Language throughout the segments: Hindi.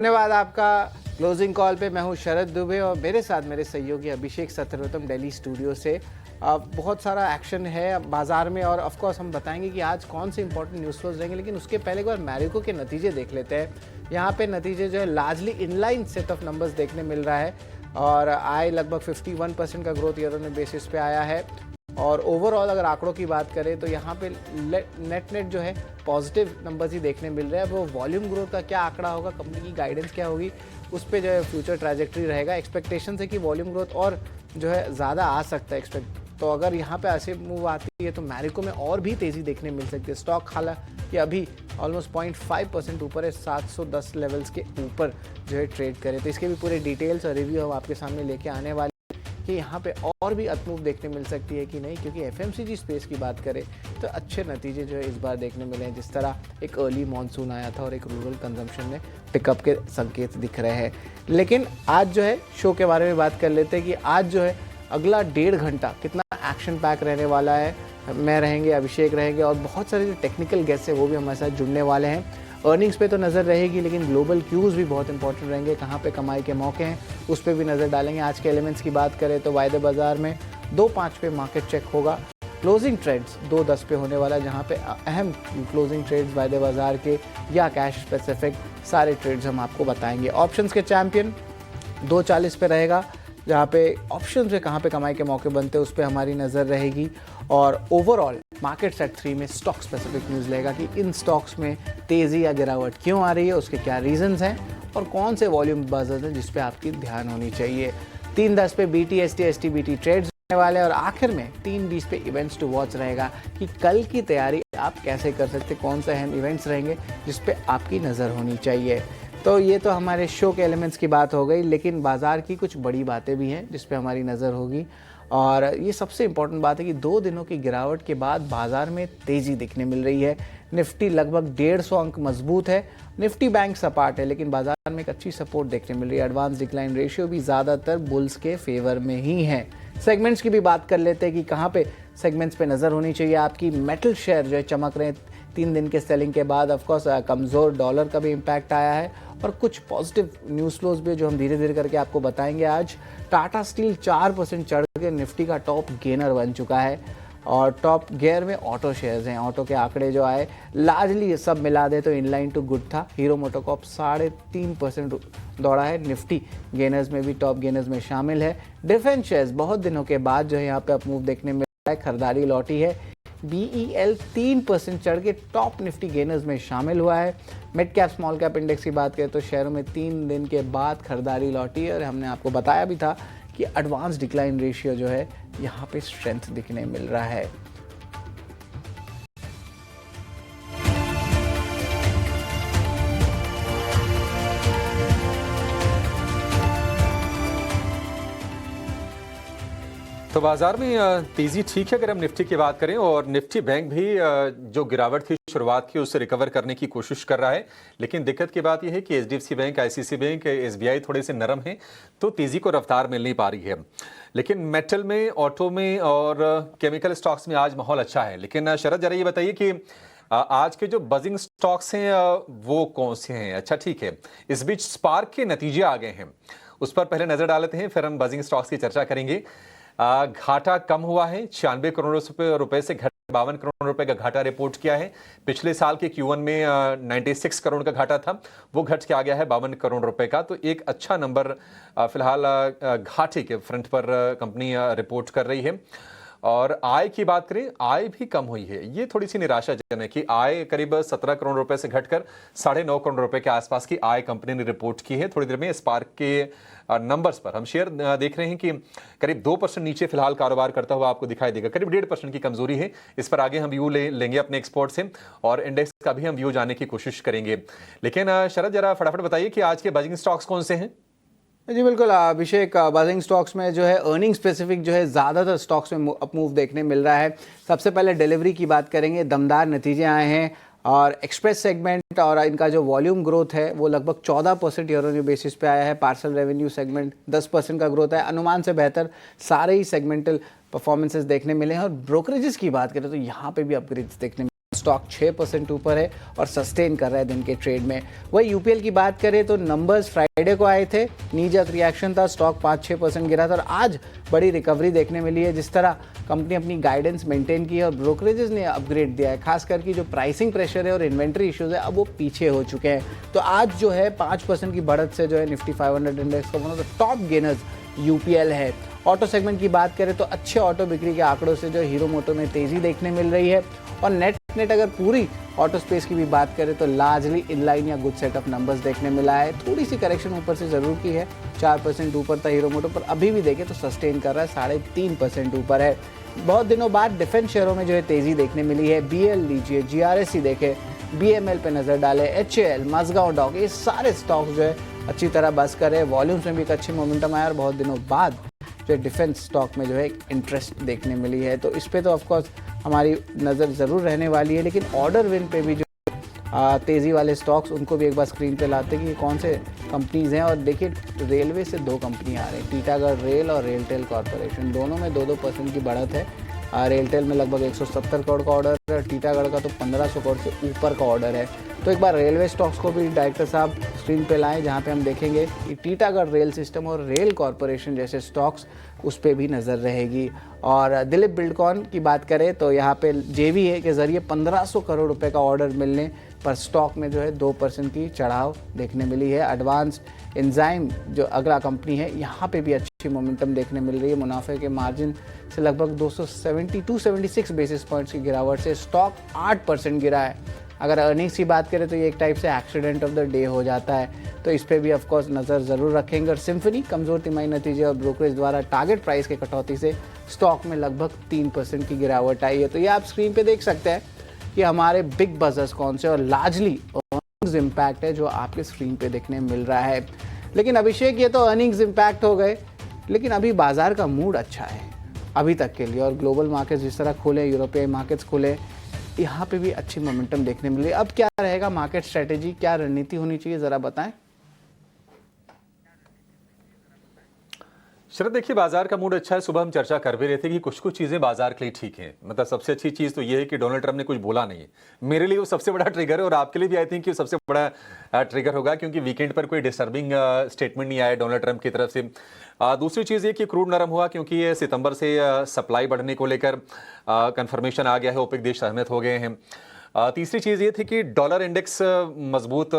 धन्यवाद आपका। क्लोजिंग कॉल पे मैं हूं शरद दुबे और मेरे साथ मेरे सहयोगी अभिषेक सत्रवतम दिल्ली स्टूडियो से। बहुत सारा एक्शन है बाजार में और ऑफ कोर्स हम बताएंगे कि आज कौन से इंपॉर्टेंट न्यूज़ फ्लोज रहेंगे, लेकिन उसके पहले एक बार मैरिको के नतीजे देख लेते हैं। यहाँ पे नतीजे जो है largely inline set of numbers देखने मिल रहा है और आय लगभग 51% का ग्रोथ ईयर ऑन बेसिस पे आया है। और ओवरऑल अगर आंकड़ों की बात करें तो यहाँ पे नेट जो है पॉजिटिव नंबर्स ही देखने मिल रहे हैं। वो वॉल्यूम ग्रोथ का क्या आंकड़ा होगा, कंपनी की गाइडेंस क्या होगी, उस पर जो है फ्यूचर ट्रैजेक्टरी रहेगा। एक्सपेक्टेशन है कि वॉल्यूम ग्रोथ और जो है ज़्यादा आ सकता है तो अगर यहाँ पे ऐसे मूव आती है तो मैरिको में और भी तेज़ी देखने मिल सकती है। स्टॉक हालांकि अभी ऑलमोस्ट 0.5% ऊपर है, 710 लेवल्स के ऊपर जो है ट्रेड करे। तो इसके भी पूरे डिटेल्स और रिव्यू हम आपके सामने लेके आने वाले कि यहाँ पे और भी अप-मूव देखने मिल सकती है कि नहीं, क्योंकि एफएमसीजी स्पेस की बात करें तो अच्छे नतीजे जो है इस बार देखने मिले हैं। जिस तरह एक अर्ली मॉनसून आया था और एक रूरल कंजम्पशन में पिकअप के संकेत दिख रहे हैं। लेकिन आज जो है शो के बारे में बात कर लेते हैं कि आज जो है अगला 1.5 घंटा कितना एक्शन पैक रहने वाला है। मैं रहेंगे, अभिषेक रहेंगे और बहुत सारे जो टेक्निकल गेस्ट है वो भी हमारे साथ जुड़ने वाले हैं। अर्निंग्स पे तो नज़र रहेगी, लेकिन ग्लोबल क्यूज़ भी बहुत इंपॉर्टेंट रहेंगे। कहाँ पे कमाई के मौके हैं उस पर भी नज़र डालेंगे। आज के एलिमेंट्स की बात करें तो वायदे बाजार में 2.5 पे मार्केट चेक होगा। क्लोजिंग ट्रेड्स 2.10 पे होने वाला है, जहाँ पे अहम क्लोजिंग ट्रेड्स वायदे बाजार के या कैश स्पेसिफिक सारे ट्रेड्स हम आपको बताएंगे। ऑप्शंस के चैंपियन 2.40 पे रहेगा, जहाँ पे ऑप्शंस में कहाँ पे कमाई के मौके बनते हैं उस पर हमारी नज़र रहेगी। और ओवरऑल मार्केट सेट 3 में स्टॉक स्पेसिफिक न्यूज़ लेगा कि इन स्टॉक्स में तेज़ी या गिरावट क्यों आ रही है, उसके क्या रीजंस हैं और कौन से वॉल्यूम बजर्स हैं जिस पे आपकी ध्यान होनी चाहिए। 3.10 पे BTST STBT ट्रेड्स होने वाले और आखिर में 3.20 पे इवेंट्स टू वॉच रहेगा कि कल की तैयारी आप कैसे कर सकते, कौन से अहम इवेंट्स रहेंगे जिस पे आपकी नज़र होनी चाहिए। तो ये तो हमारे शो के एलिमेंट्स की बात हो गई, लेकिन बाजार की कुछ बड़ी बातें भी हैं जिस पे हमारी नज़र होगी। और ये सबसे इम्पोर्टेंट बात है कि 2 दिनों की गिरावट के बाद बाजार में तेज़ी दिखने मिल रही है। निफ्टी लगभग 150 अंक मजबूत है। निफ्टी बैंक सपाट है, लेकिन बाजार में एक अच्छी सपोर्ट देखने मिल रही है। एडवांस डिक्लाइन रेशियो भी ज़्यादातर बुल्स के फेवर में ही है। सेगमेंट्स की भी बात कर लेते हैं कि कहाँ पे सेगमेंट्स पे नज़र होनी चाहिए आपकी। मेटल शेयर जो है चमक रहे हैं 3 दिन के सेलिंग के बाद। ऑफकोर्स कमज़ोर डॉलर का भी इम्पैक्ट आया है और कुछ पॉजिटिव न्यूज़ फ्लोज भी जो हम धीरे धीरे करके आपको बताएंगे। आज टाटा स्टील 4% चढ़ के निफ्टी का टॉप गेनर बन चुका है और टॉप गियर में ऑटो शेयर्स हैं। ऑटो के आंकड़े जो आए लार्जली सब मिला दे तो इनलाइन टू गुड था। हीरो मोटोकॉर्प 3.5% दौड़ा है। निफ्टी गेनर्स में भी टॉप गेनर्स में शामिल है। डिफेंस शेयर्स बहुत दिनों के बाद जो है यहाँ पे अप मूव देखने में रहा है, खरीदारी लौटी है। BEL 3% चढ़ के टॉप निफ्टी गेनर्स में शामिल हुआ है। Mid cap small cap index की बात करें तो शेयरों में 3 दिन के बाद खरीदारी लौटी है और हमने आपको बताया भी था कि एडवांस डिक्लाइन रेशियो जो है यहाँ पे स्ट्रेंथ दिखने मिल रहा है। तो बाजार में तेजी ठीक है अगर हम निफ्टी की बात करें, और निफ्टी बैंक भी जो गिरावट की शुरुआत की उससे रिकवर करने की कोशिश कर रहा है। लेकिन दिक्कत की बात यह है कि HDFC bank, ICICI bank, SBI थोड़े से नरम हैं तो तेजी को रफ्तार मिल नहीं पा रही है। लेकिन मेटल में, ऑटो में और केमिकल स्टॉक्स में आज माहौल अच्छा है। लेकिन शरद, जरा ये बताइए कि आज के जो बजिंग स्टॉक्स हैं वो कौन से हैं? अच्छा ठीक है, इस बीच स्पार्क के नतीजे आ गए हैं, उस पर पहले नजर डालते हैं, फिर हम बजिंग स्टॉक्स की चर्चा करेंगे। घाटा कम हुआ है, 96 करोड़ रुपए से घट 52 करोड़ रुपए का घाटा रिपोर्ट किया है। पिछले साल के Q1 में 96 करोड़ का घाटा था, वो घट के आ गया है 52 करोड़ रुपए का। तो एक अच्छा नंबर फिलहाल घाटे के फ्रंट पर कंपनी रिपोर्ट कर रही है। और आय की बात करें, आय भी कम हुई है। ये थोड़ी सी निराशाजनक है कि आय करीब 17 करोड़ रुपए से घटकर 9.5 करोड़ रुपए के आसपास की आय कंपनी ने रिपोर्ट की है। थोड़ी देर में स्पार्क के नंबर्स पर हम शेयर देख रहे हैं कि करीब 2% नीचे फिलहाल कारोबार करता हुआ आपको दिखाई देगा। करीब 1.5% की कमजोरी है। इस पर आगे हम व्यू लेंगे अपने एक्सपर्ट से और इंडेक्स का भी हम व्यू जानने की कोशिश करेंगे। लेकिन शरद, जरा फटाफट बताइए कि आज के बजिंग स्टॉक्स कौन से हैं? जी बिल्कुल अभिषेक, बजिंग स्टॉक्स में जो है अर्निंग स्पेसिफिक जो है ज़्यादातर स्टॉक्स में अप मूव देखने मिल रहा है। सबसे पहले डिलीवरी की बात करेंगे, दमदार नतीजे आए हैं और एक्सप्रेस सेगमेंट और इनका जो वॉल्यूम ग्रोथ है वो लगभग 14% ईयर ऑन ईयर बेसिस पे आया है। पार्सल रेवेन्यू सेगमेंट 10% का ग्रोथ है, अनुमान से बेहतर सारे ही सेगमेंटल परफॉर्मेंसेस देखने मिले हैं। और ब्रोकरेजेस की बात करें तो यहाँ पे भी अपग्रेड्स देखने स्टॉक 6% ऊपर है और सस्टेन कर रहा है दिन के ट्रेड में। वही यूपीएल की बात करें तो नंबर्स फ्राइडे को आए थे, नीजक रिएक्शन था, स्टॉक 5-6% गिरा था और आज बड़ी रिकवरी देखने मिली है। जिस तरह कंपनी अपनी गाइडेंस मेंटेन की है और ब्रोकरेजेस ने अपग्रेड दिया है, खास करके जो प्राइसिंग प्रेशर है और इन्वेंट्री इश्यूज है अब वो पीछे हो चुके हैं। तो आज जो है 5% की बढ़त से जो है निफ्टी 500 इंडेक्स का one of the top gainers UPL है। ऑटो सेगमेंट की बात करें तो अच्छे ऑटो बिक्री के आंकड़ों से जो हीरो मोटो में तेजी देखने मिल रही है और नेट अगर पूरी ऑटो स्पेस की भी बात करें तो लार्जली इनलाइन या गुड सेट ऑफ नंबर्स देखने मिला है। थोड़ी सी करेक्शन ऊपर से जरूर की है, 4% ऊपर था हीरो मोटो, पर अभी भी देखें तो सस्टेन कर रहा है, 3.5% ऊपर है। बहुत दिनों बाद डिफेंस शेयरों में जो है तेजी देखने मिली है। बीएल लीजिए, जीआरएससी देखे, बीएमएल पे नजर डाले, एचएएल, माझगांव डॉक, ये सारे स्टॉक्स जो है अच्छी तरह बस करे। वॉल्यूम्स में भी एक अच्छी मोमेंटम आया और बहुत दिनों बाद जो डिफेंस स्टॉक में जो है इंटरेस्ट देखने मिली है। तो इस पे तो ऑफकोर्स हमारी नज़र ज़रूर रहने वाली है, लेकिन ऑर्डर विन पे भी जो तेज़ी वाले स्टॉक्स उनको भी एक बार स्क्रीन पे लाते हैं कि कौन से कंपनीज़ हैं। और देखिए रेलवे से 2 कंपनी आ रही हैं, टीटागढ़ रेल और रेलटेल कॉरपोरेशन, दोनों में 2% की बढ़त है। रेलटेल में लगभग 170 करोड़ का ऑर्डर है, टीटागढ़ का तो 1500 करोड़ से ऊपर का ऑर्डर है। तो एक बार रेलवे स्टॉक्स को भी डायरेक्टर साहब स्क्रीन पे लाएं, जहां पे हम देखेंगे कि टीटागढ़ रेल सिस्टम और रेल कॉरपोरेशन जैसे स्टॉक्स उस पर भी नज़र रहेगी। और दिलीप बिल्डकॉन की बात करें तो यहाँ पे जेवीए के ज़रिए 1500 करोड़ रुपए का ऑर्डर मिलने पर स्टॉक में जो है 2% की चढ़ाव देखने मिली है। एडवांस्ड एंजाइम जो अगला कंपनी है, यहाँ पे भी अच्छी मोमेंटम देखने मिल रही है। मुनाफे के मार्जिन से लगभग 276 बेसिस पॉइंट्स की गिरावट से स्टॉक 8% गिरा है। अगर अर्निंग्स की बात करें तो ये एक टाइप से एक्सीडेंट ऑफ द डे हो जाता है, तो इस पे भी ऑफकोर्स नज़र ज़रूर रखेंगे। और सिम्फनी कमज़ोर तिमाही नतीजे और ब्रोकरेज द्वारा टारगेट प्राइस के कटौती से स्टॉक में लगभग 3% की गिरावट आई है। तो ये आप स्क्रीन पे देख सकते हैं कि हमारे बिग बजर्स कौन से और लार्जली अर्निंग्स इम्पैक्ट है जो आपके स्क्रीन पे देखने मिल रहा है। लेकिन अभिषेक, ये तो अर्निंग्स इम्पैक्ट हो गए, लेकिन अभी बाजार का मूड अच्छा है अभी तक के लिए। और ग्लोबल मार्केट्स जिस तरह खुले, यूरोपियन मार्केट्स खुले, यहाँ पे भी अच्छी मोमेंटम देखने मिली। अब क्या रहेगा मार्केट स्ट्रेटेजी, क्या रणनीति होनी चाहिए, जरा बताएं। शरद, देखिए बाजार का मूड अच्छा है। सुबह हम चर्चा कर भी रहे थे कि कुछ कुछ चीजें बाजार के लिए ठीक हैं। मतलब सबसे अच्छी चीज तो ये है कि डोनाल्ड ट्रंप ने कुछ बोला नहीं है। मेरे लिए वो सबसे बड़ा ट्रिगर है और आपके लिए भी आई थिंक कि सबसे बड़ा ट्रिगर होगा, क्योंकि वीकेंड पर कोई डिस्टर्बिंग स्टेटमेंट नहीं आया डोनाल्ड ट्रंप की तरफ से। दूसरी चीज़ ये कि क्रूड नरम हुआ, क्योंकि ये सितंबर से सप्लाई बढ़ने को लेकर कंफर्मेशन आ गया है, ओपेक देश सहमत हो गए हैं। तीसरी चीज़ ये थी कि डॉलर इंडेक्स मजबूत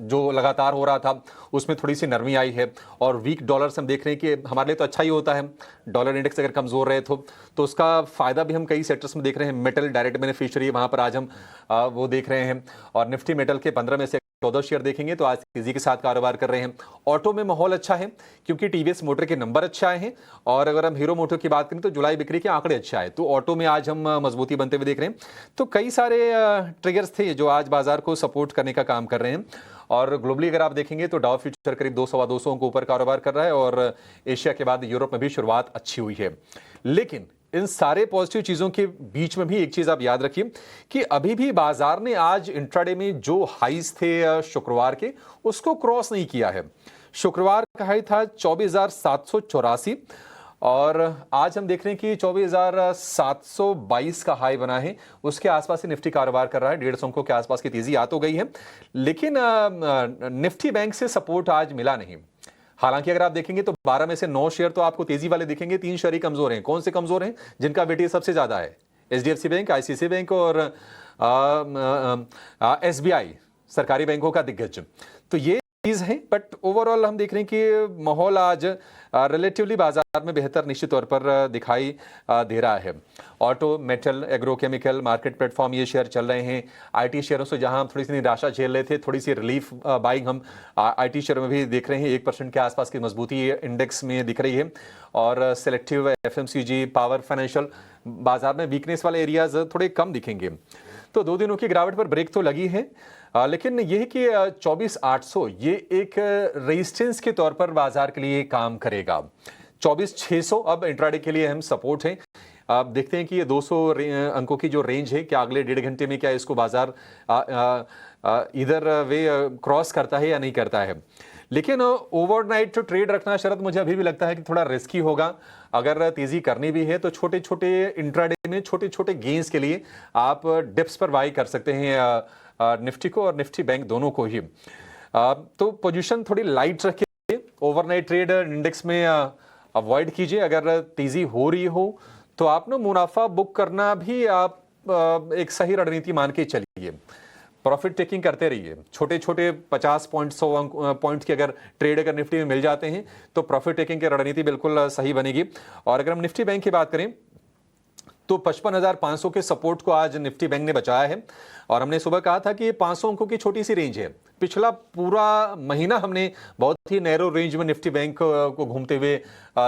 जो लगातार हो रहा था उसमें थोड़ी सी नरमी आई है और वीक डॉलर से हम देख रहे हैं कि हमारे लिए तो अच्छा ही होता है। डॉलर इंडेक्स अगर कमज़ोर रहे तो उसका फ़ायदा भी हम कई सेक्टर्स में देख रहे हैं। मेटल डायरेक्ट बेनिफिशियरी वहाँ पर आज हम वो देख रहे हैं। और निफ्टी मेटल के 15 में से 14 शेयर देखेंगे तो आज तेजी के साथ कारोबार कर रहे हैं। ऑटो में माहौल अच्छा है क्योंकि टीवीएस मोटर के नंबर अच्छे आए हैं। और अगर हम हीरो मोटर की बात करें तो जुलाई बिक्री के आंकड़े अच्छे आए, तो ऑटो में आज हम मजबूती बनते हुए देख रहे हैं। तो कई सारे ट्रिगर्स थे जो आज बाजार को सपोर्ट करने का काम कर रहे हैं। और ग्लोबली अगर आप देखेंगे तो डाउ फ्यूचर करीब 200 के ऊपर कारोबार कर रहा है और एशिया के बाद यूरोप में भी शुरुआत अच्छी हुई है। लेकिन इन सारे पॉजिटिव चीजों के बीच में भी एक चीज आप याद रखिए कि अभी भी बाजार ने आज इंट्राडे में जो हाईज थे शुक्रवार के, उसको क्रॉस नहीं किया है। शुक्रवार का हाई था 24,784 और आज हम देख रहे हैं कि 24,722 का हाई बना है। उसके आसपास ही निफ्टी कारोबार कर रहा है। 150 अंकों के आसपास की तेजी आ तो गई है, लेकिन निफ्टी बैंक से सपोर्ट आज मिला नहीं। हालांकि अगर आप देखेंगे तो 12 में से 9 शेयर तो आपको तेजी वाले दिखेंगे, 3 शेयर ही कमजोर हैं। कौन से कमजोर हैं? जिनका वेटेज सबसे ज्यादा है, एचडीएफसी बैंक, आईसीआईसीआई बैंक और एसबीआई, सरकारी बैंकों का दिग्गज। तो ये चीज है, बट ओवरऑल हम देख रहे हैं कि माहौल आज रिलेटिवली बाजार में बेहतर निश्चित तौर पर दिखाई दे रहा है। Auto, metal, agrochemical, market platform, ये शेयर चल रहे हैं। आईटी शेयरों से जहां हम थोड़ी सी निराशा झेल रहे थे, थोड़ी सी रिलीफ बाइंग हम आईटी शेयरों में भी देख रहे हैं। 1% के आसपास की मजबूती इंडेक्स में दिख रही है। और सेलेक्टिव एफएमसीजी, पावर, फाइनेंशियल, बाजार में वीकनेस वाले एरियाज थोड़े कम दिखेंगे। तो 2 दिनों की गिरावट पर ब्रेक तो लगी है, लेकिन यह है कि 24,800 ये एक रेजिस्टेंस के तौर पर बाजार के लिए काम करेगा। 24,600 अब इंट्राडे के लिए हम सपोर्ट है। आप देखते हैं कि ये 200 अंकों की जो रेंज है, क्या अगले 1.5 घंटे में क्या इसको बाजार इधर वे क्रॉस करता है या नहीं करता है। लेकिन ओवरनाइट जो ट्रेड रखना शरद मुझे अभी भी लगता है कि थोड़ा रिस्की होगा। अगर तेजी करनी भी है तो छोटे छोटे इंट्राडे में छोटे छोटे गेंस के लिए आप डिप्स पर बाई कर सकते हैं निफ्टी को और निफ्टी बैंक दोनों को ही। तो पोजीशन थोड़ी लाइट रखिए, ओवरनाइट ट्रेड इंडेक्स में अवॉइड कीजिए। अगर तेजी हो रही हो तो आप ना मुनाफा बुक करना भी आप एक सही रणनीति मान के चलिए। प्रॉफिट टेकिंग करते रहिए। छोटे छोटे 50 पॉइंट 100 पॉइंट्स के अगर ट्रेड अगर निफ्टी में मिल जाते हैं तो प्रॉफिट टेकिंग की रणनीति बिल्कुल सही बनेगी। और अगर हम निफ्टी बैंक की बात करें तो 55,500 के सपोर्ट को आज निफ्टी बैंक ने बचाया है। और हमने सुबह कहा था कि ये 500 अंकों की छोटी सी रेंज है। पिछला पूरा महीना हमने बहुत ही नैरो रेंज में निफ्टी बैंक को घूमते हुए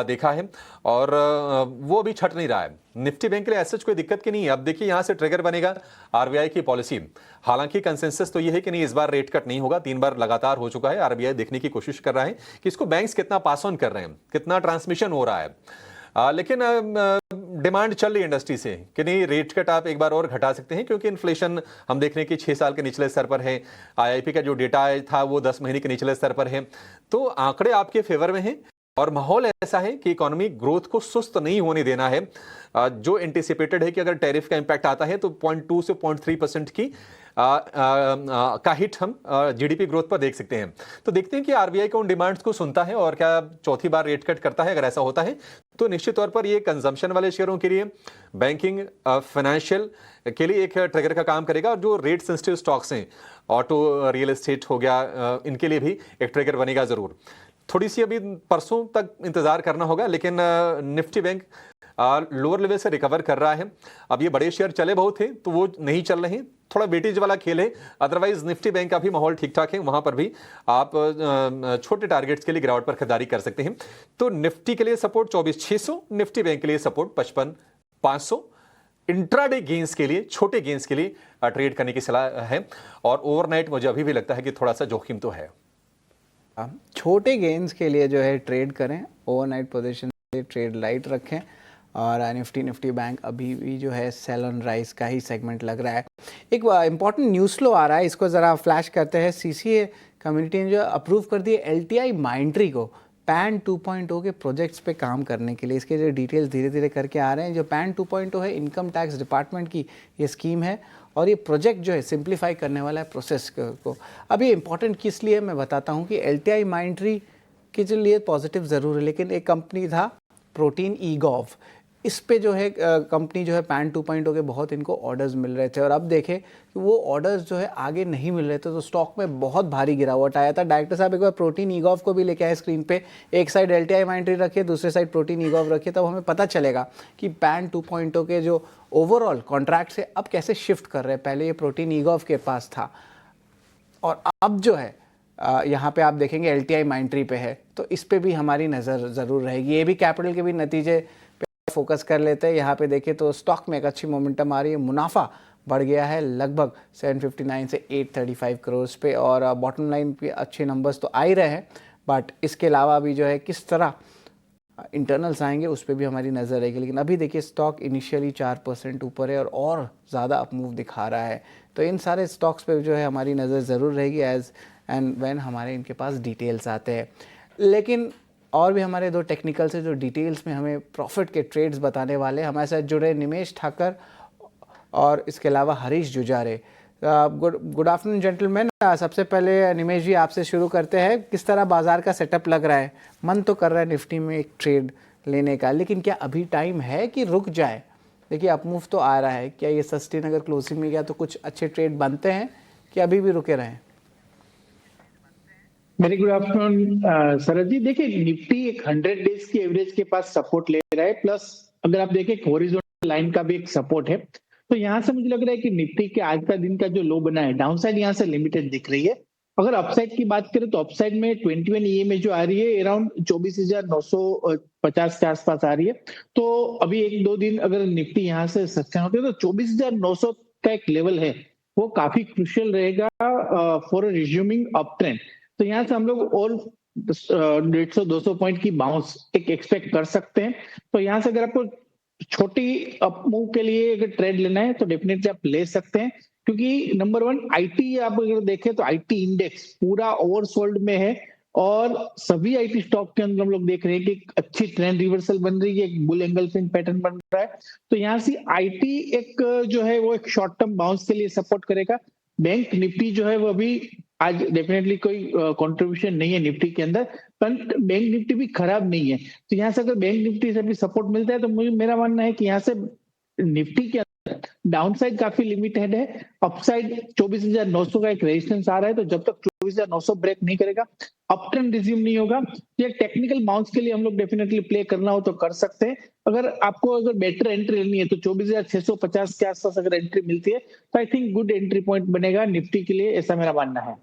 देखा है और वो भी छट नहीं रहा है। निफ्टी बैंक के लिए ऐसा कोई दिक्कत की नहीं है। अब देखिए यहाँ से ट्रिगर बनेगा आरबीआई की पॉलिसी। हालांकि कंसेंसस तो ये है कि नहीं, इस बार रेट कट नहीं होगा। 3 बार लगातार हो चुका है। आरबीआई देखने की कोशिश कर रहा है कि इसको बैंक्स कितना पास ऑन कर रहे हैं, कितना ट्रांसमिशन हो रहा है। लेकिन डिमांड चल रही है इंडस्ट्री से कि नहीं, रेट कट आप एक बार और घटा सकते हैं क्योंकि इन्फ्लेशन हम देख रहे हैं कि 6 साल के निचले स्तर पर है। आईआईपी का जो डेटा था वो 10 महीने के निचले स्तर पर है। तो आंकड़े आपके फेवर में हैं और माहौल ऐसा है कि इकोनॉमी ग्रोथ को सुस्त नहीं होने देना है। जो एंटिसिपेटेड है कि अगर टैरिफ का इंपैक्ट आता है तो 0.2 से 0.3% की का हिट हम जीडीपी ग्रोथ पर देख सकते हैं। तो देखते हैं कि आरबीआई कौन डिमांड्स को सुनता है और क्या चौथी बार रेट कट करता है। अगर ऐसा होता है तो निश्चित तौर पर ये कंजम्पशन वाले शेयरों के लिए, बैंकिंग, फाइनेंशियल के लिए एक ट्रिगर का काम करेगा। और जो रेट सेंसिटिव स्टॉक्स हैं, ऑटो, रियल एस्टेट हो गया, इनके लिए भी एक ट्रिगर बनेगा जरूर। थोड़ी सी अभी परसों तक इंतजार करना होगा, लेकिन निफ्टी बैंक लोअर लेवल से रिकवर कर रहा है। अब ये बड़े शेयर चले बहुत थे तो वो नहीं चल रहे हैं, थोड़ा वेटेज वाला खेल है। अदरवाइज निफ्टी बैंक का भी माहौल ठीक ठाक है, वहां पर भी आप छोटे टारगेट्स के लिए गिरावट पर खरीदारी कर सकते हैं। तो निफ्टी के लिए सपोर्ट 24,600, निफ्टी बैंक के लिए सपोर्ट 55,500। इंट्राडे गेंस के लिए, छोटे गेंस के लिए ट्रेड करने की सलाह है। और ओवरनाइट मुझे अभी भी लगता है कि थोड़ा सा जोखिम तो है। छोटे गेंस के लिए जो है ट्रेड करें, ओवरनाइट पोजीशन से ट्रेड लाइट रखें। और निफ्टी बैंक अभी भी जो है सेल ऑन राइज का ही सेगमेंट लग रहा है। एक इम्पॉर्टेंट न्यूज़ फ्लो आ रहा है, इसको ज़रा फ्लैश करते हैं। सीसीए कम्युनिटी ने जो अप्रूव कर दिए एलटीआई माइंट्री को पैन 2.0 के प्रोजेक्ट्स पे काम करने के लिए। इसके जो डिटेल्स धीरे धीरे करके आ रहे हैं। जो पैन 2.0 है, इनकम टैक्स डिपार्टमेंट की ये स्कीम है और ये प्रोजेक्ट जो है सिंप्लीफाई करने वाला है प्रोसेस को। अब ये इंपॉर्टेंट किस लिए मैं बताता हूँ कि एलटीआई माइंट्री के लिए पॉजिटिव ज़रूर है, लेकिन एक कंपनी था प्रोटीन ईगॉव, इस पे जो है कंपनी जो है पैन 2.0 के बहुत इनको ऑर्डर्स मिल रहे थे। और अब देखें कि वो ऑर्डर्स जो है आगे नहीं मिल रहे थे तो स्टॉक में बहुत भारी गिरावट आया था। डायरेक्टर साहब एक बार प्रोटीन ईगॉव को भी लेके आए स्क्रीन पे। एक साइड एलटीआई माइंट्री रखिए, दूसरे साइड प्रोटीन ईगॉव रखिए, तब हमें पता चलेगा कि पैन 2.0 के जो ओवरऑल कॉन्ट्रैक्ट से अब कैसे शिफ्ट कर रहे हैं। पहले ये प्रोटीन ईगॉव के पास था और अब जो है यहाँ पे आप देखेंगे एलटीआई माइंट्री पे है, तो इस पे भी हमारी नज़र ज़रूर रहेगी। ये भी कैपिटल के भी नतीजे पे फोकस कर लेते हैं। यहाँ पे देखें तो स्टॉक में एक अच्छी मोमेंटम आ रही है, मुनाफा बढ़ गया है लगभग 759 से 835 करोड़ पे। और बॉटम लाइन पे अच्छे नंबर्स तो आ ही रहे हैं, बट इसके अलावा भी जो है किस तरह इंटरनल्स आएंगे उस पर भी हमारी नज़र रहेगी। लेकिन अभी देखिए स्टॉक इनिशियली 4% ऊपर है और ज़्यादा अपमूव दिखा रहा है। तो इन सारे स्टॉक्स पे जो है हमारी नज़र ज़रूर रहेगी एज एंड व्हेन हमारे इनके पास डिटेल्स आते हैं। लेकिन और भी हमारे दो टेक्निकल से जो डिटेल्स में हमें प्रॉफिट के ट्रेड्स बताने वाले, हमारे साथ जुड़े निमेश ठाकर और इसके अलावा Harish Jujare. Good afternoon gentleman. सबसे पहले निमेश जी आपसे शुरू करते हैं। किस तरह बाजार का सेटअप लग रहा है? मन तो कर रहा है निफ्टी में एक ट्रेड लेने का, लेकिन क्या अभी टाइम है कि रुक जाए? देखिए अपमूव तो आ रहा है, क्या ये सस्टेन अगर क्लोजिंग में गया तो कुछ अच्छे ट्रेड बनते हैं कि अभी भी रुके रहें? वेरी गुड आफ्टरनून शरद जी। देखिए निफ्टी एक 100 डेज की एवरेज के पास सपोर्ट ले रहा है, प्लस अगर आप देखें हॉरिजॉन्टल लाइन का भी एक सपोर्ट है। तो यहाँ से मुझे लग रहा है कि निफ्टी के आज का दिन का जो लो बना है, डाउनसाइड यहाँ से लिमिटेड दिख रही है। अगर अपसाइड की बात करें तो अपसाइड में 21 EMA जो आ रही है अराउंड 24,950 के आसपास आ रही है। तो अभी 1-2 दिन अगर निफ्टी यहाँ से सस्टेन होती है तो 24,900 का एक लेवल है, वो काफी क्रुशियल रहेगा फॉर रिज्यूमिंग अप ट्रेंड। तो यहाँ से हम लोग और 150-200 पॉइंट की बाउंस एक एक्सपेक्ट कर सकते हैं। तो यहाँ से अगर आपको छोटी अपमूव के लिए अगर ट्रेड लेना है तो डेफिनेटली आप ले सकते हैं। क्योंकि नंबर वन आईटी आप अगर देखें तो आईटी इंडेक्स पूरा ओवरसोल्ड में है और सभी आईटी स्टॉक के अंदर हम लोग देख रहे हैं कि एक अच्छी ट्रेंड रिवर्सल बन रही है, एक बुल एंगल्फिंग पैटर्न बन रहा है। तो यहाँ से आईटी एक जो है वो एक शॉर्ट टर्म बाउंस के लिए सपोर्ट करेगा। बैंक निफ्टी जो है वो अभी आज डेफिनेटली कोई कंट्रीब्यूशन नहीं है निफ्टी के अंदर, पर बैंक निफ्टी भी खराब नहीं है। तो यहाँ से अगर बैंक निफ्टी से भी सपोर्ट मिलता है तो मुझे मेरा मानना है कि यहाँ से निफ्टी के डाउनसाइड काफी लिमिटेड है, अपसाइड 24,900 का एक रेजिस्टेंस आ रहा है। तो जब तक 24,900 ब्रेक नहीं करेगा, अप ट्रेंड रिज्यूम नहीं होगा, ये टेक्निकल बाउंस के लिए हम लोग डेफिनेटली प्ले करना हो तो कर सकते हैं। अगर आपको अगर बेटर एंट्री लेनी है तो 24,650 के आसपास अगर एंट्री मिलती है तो I think good entry point बनेगा निफ्टी के लिए, ऐसा मेरा मानना है।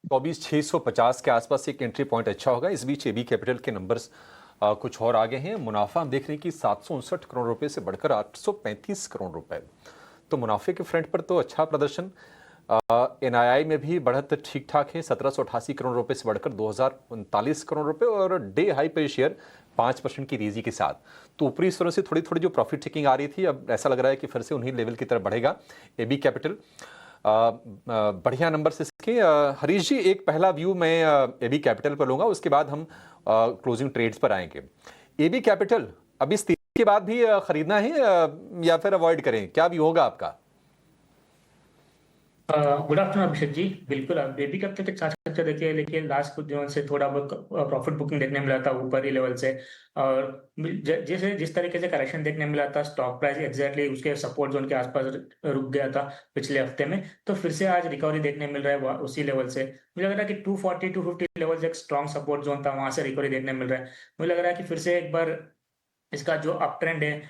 24,650 के आसपास एक एंट्री पॉइंट अच्छा होगा। इस बीच एबी कैपिटल के नंबर्स कुछ और आगे हैं। मुनाफा हम देख रहे हैं कि 759 करोड़ रुपए से बढ़कर 835 करोड़ रुपए, तो मुनाफे के फ्रंट पर तो अच्छा प्रदर्शन। एनआईआई में भी बढ़त ठीक ठाक है, 1788 करोड़ रुपए से बढ़कर 2039 करोड़ रुपए और डे हाई पे शेयर 5% की तेजी के साथ। तो ऊपरी स्तरों से थोड़ी थोड़ी जो प्रॉफिट टेकिंग आ रही थी, अब ऐसा लग रहा है कि फिर से उन्हीं लेवल की तरफ बढ़ेगा एबी कैपिटल। बढ़िया नंबर से इसके। हरीश जी, एक पहला व्यू मैं एबी कैपिटल पर लूंगा, उसके बाद हम क्लोजिंग ट्रेड्स पर आएंगे। एबी कैपिटल अभी इस तेजी के बाद भी खरीदना है या फिर अवॉइड करें, क्या व्यू होगा आपका? Good afternoon Abhishek ji. बिल्कुल, आप बेबी कब तक अच्छा अच्छा देखिए, लेकिन लास्ट कुछ दिनों से थोड़ा बहुत प्रॉफिट बुकिंग देखने मिला था ऊपर ही लेवल से, और जैसे जिस तरीके से करेक्शन देखने मिला था, स्टॉक प्राइस एग्जैक्टली उसके सपोर्ट जोन के आसपास रुक गया था पिछले हफ्ते में, तो फिर से आज रिकवरी देखने मिल रहा है उसी लेवल से। मुझे लग रहा है कि 240 250 लेवल से एक स्ट्रॉन्ग सपोर्ट जोन था, वहां से रिकवरी देखने मिल रहा है। मुझे लग रहा है कि फिर से एक बार इसका जो अप ट्रेंड है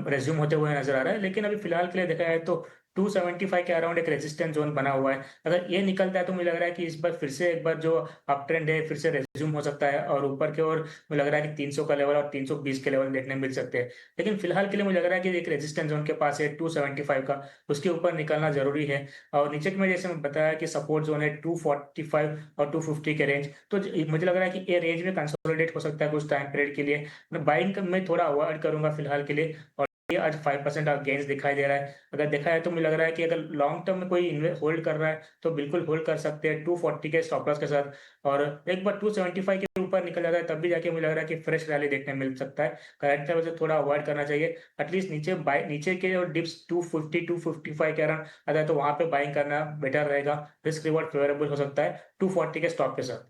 रेज्यूम होते हुए नजर आ रहा है, लेकिन अभी फिलहाल के लिए देखा जाए तो 275 के अराउंड एक रेजिस्टेंस जोन बना हुआ है। अगर ये निकलता है तो मुझे लग रहा है कि इस बार फिर से एक बार जो अप ट्रेंड है फिर से रेज्यूम हो सकता है, और ऊपर की ओर मुझे लग रहा है कि 300 का लेवल और 320 के लेवल देखने मिल सकते हैं। लेकिन फिलहाल के लिए मुझे लग रहा है कि एक रेजिस्टेंस जोन के पास है 275 का, उसके ऊपर निकलना जरूरी है। और नीचे में जैसे मैं बताया कि सपोर्ट जोन है 245 और 250 के रेंज, तो मुझे लग रहा है कि ये रेंज में कंसोलिडेट हो सकता है कुछ टाइम पीरियड के लिए। बाइंग में थोड़ा अवॉइड करूंगा फिलहाल के लिए, और ये आज 5% गेन्स दिखाई दे रहा है। अगर देखा है तो मुझे लग रहा है कि अगर लॉन्ग टर्म में कोई होल्ड कर रहा है तो बिल्कुल होल्ड कर सकते हैं 240 के स्टॉप लॉस के साथ, और एक बार 275 के ऊपर निकल जाता है तब भी जाके मुझे लग रहा है कि फ्रेश रैली देखने मिल सकता है। करंट लेवल से थोड़ा अवॉइड करना चाहिए, एटलीस्ट नीचे के और डिप्स 250 255 के अराउंड आता है तो वहां पे बाइंग करना बेटर रहेगा, रिस्क रिवॉर्ड फेवरेबल हो सकता है 240 के स्टॉप के साथ।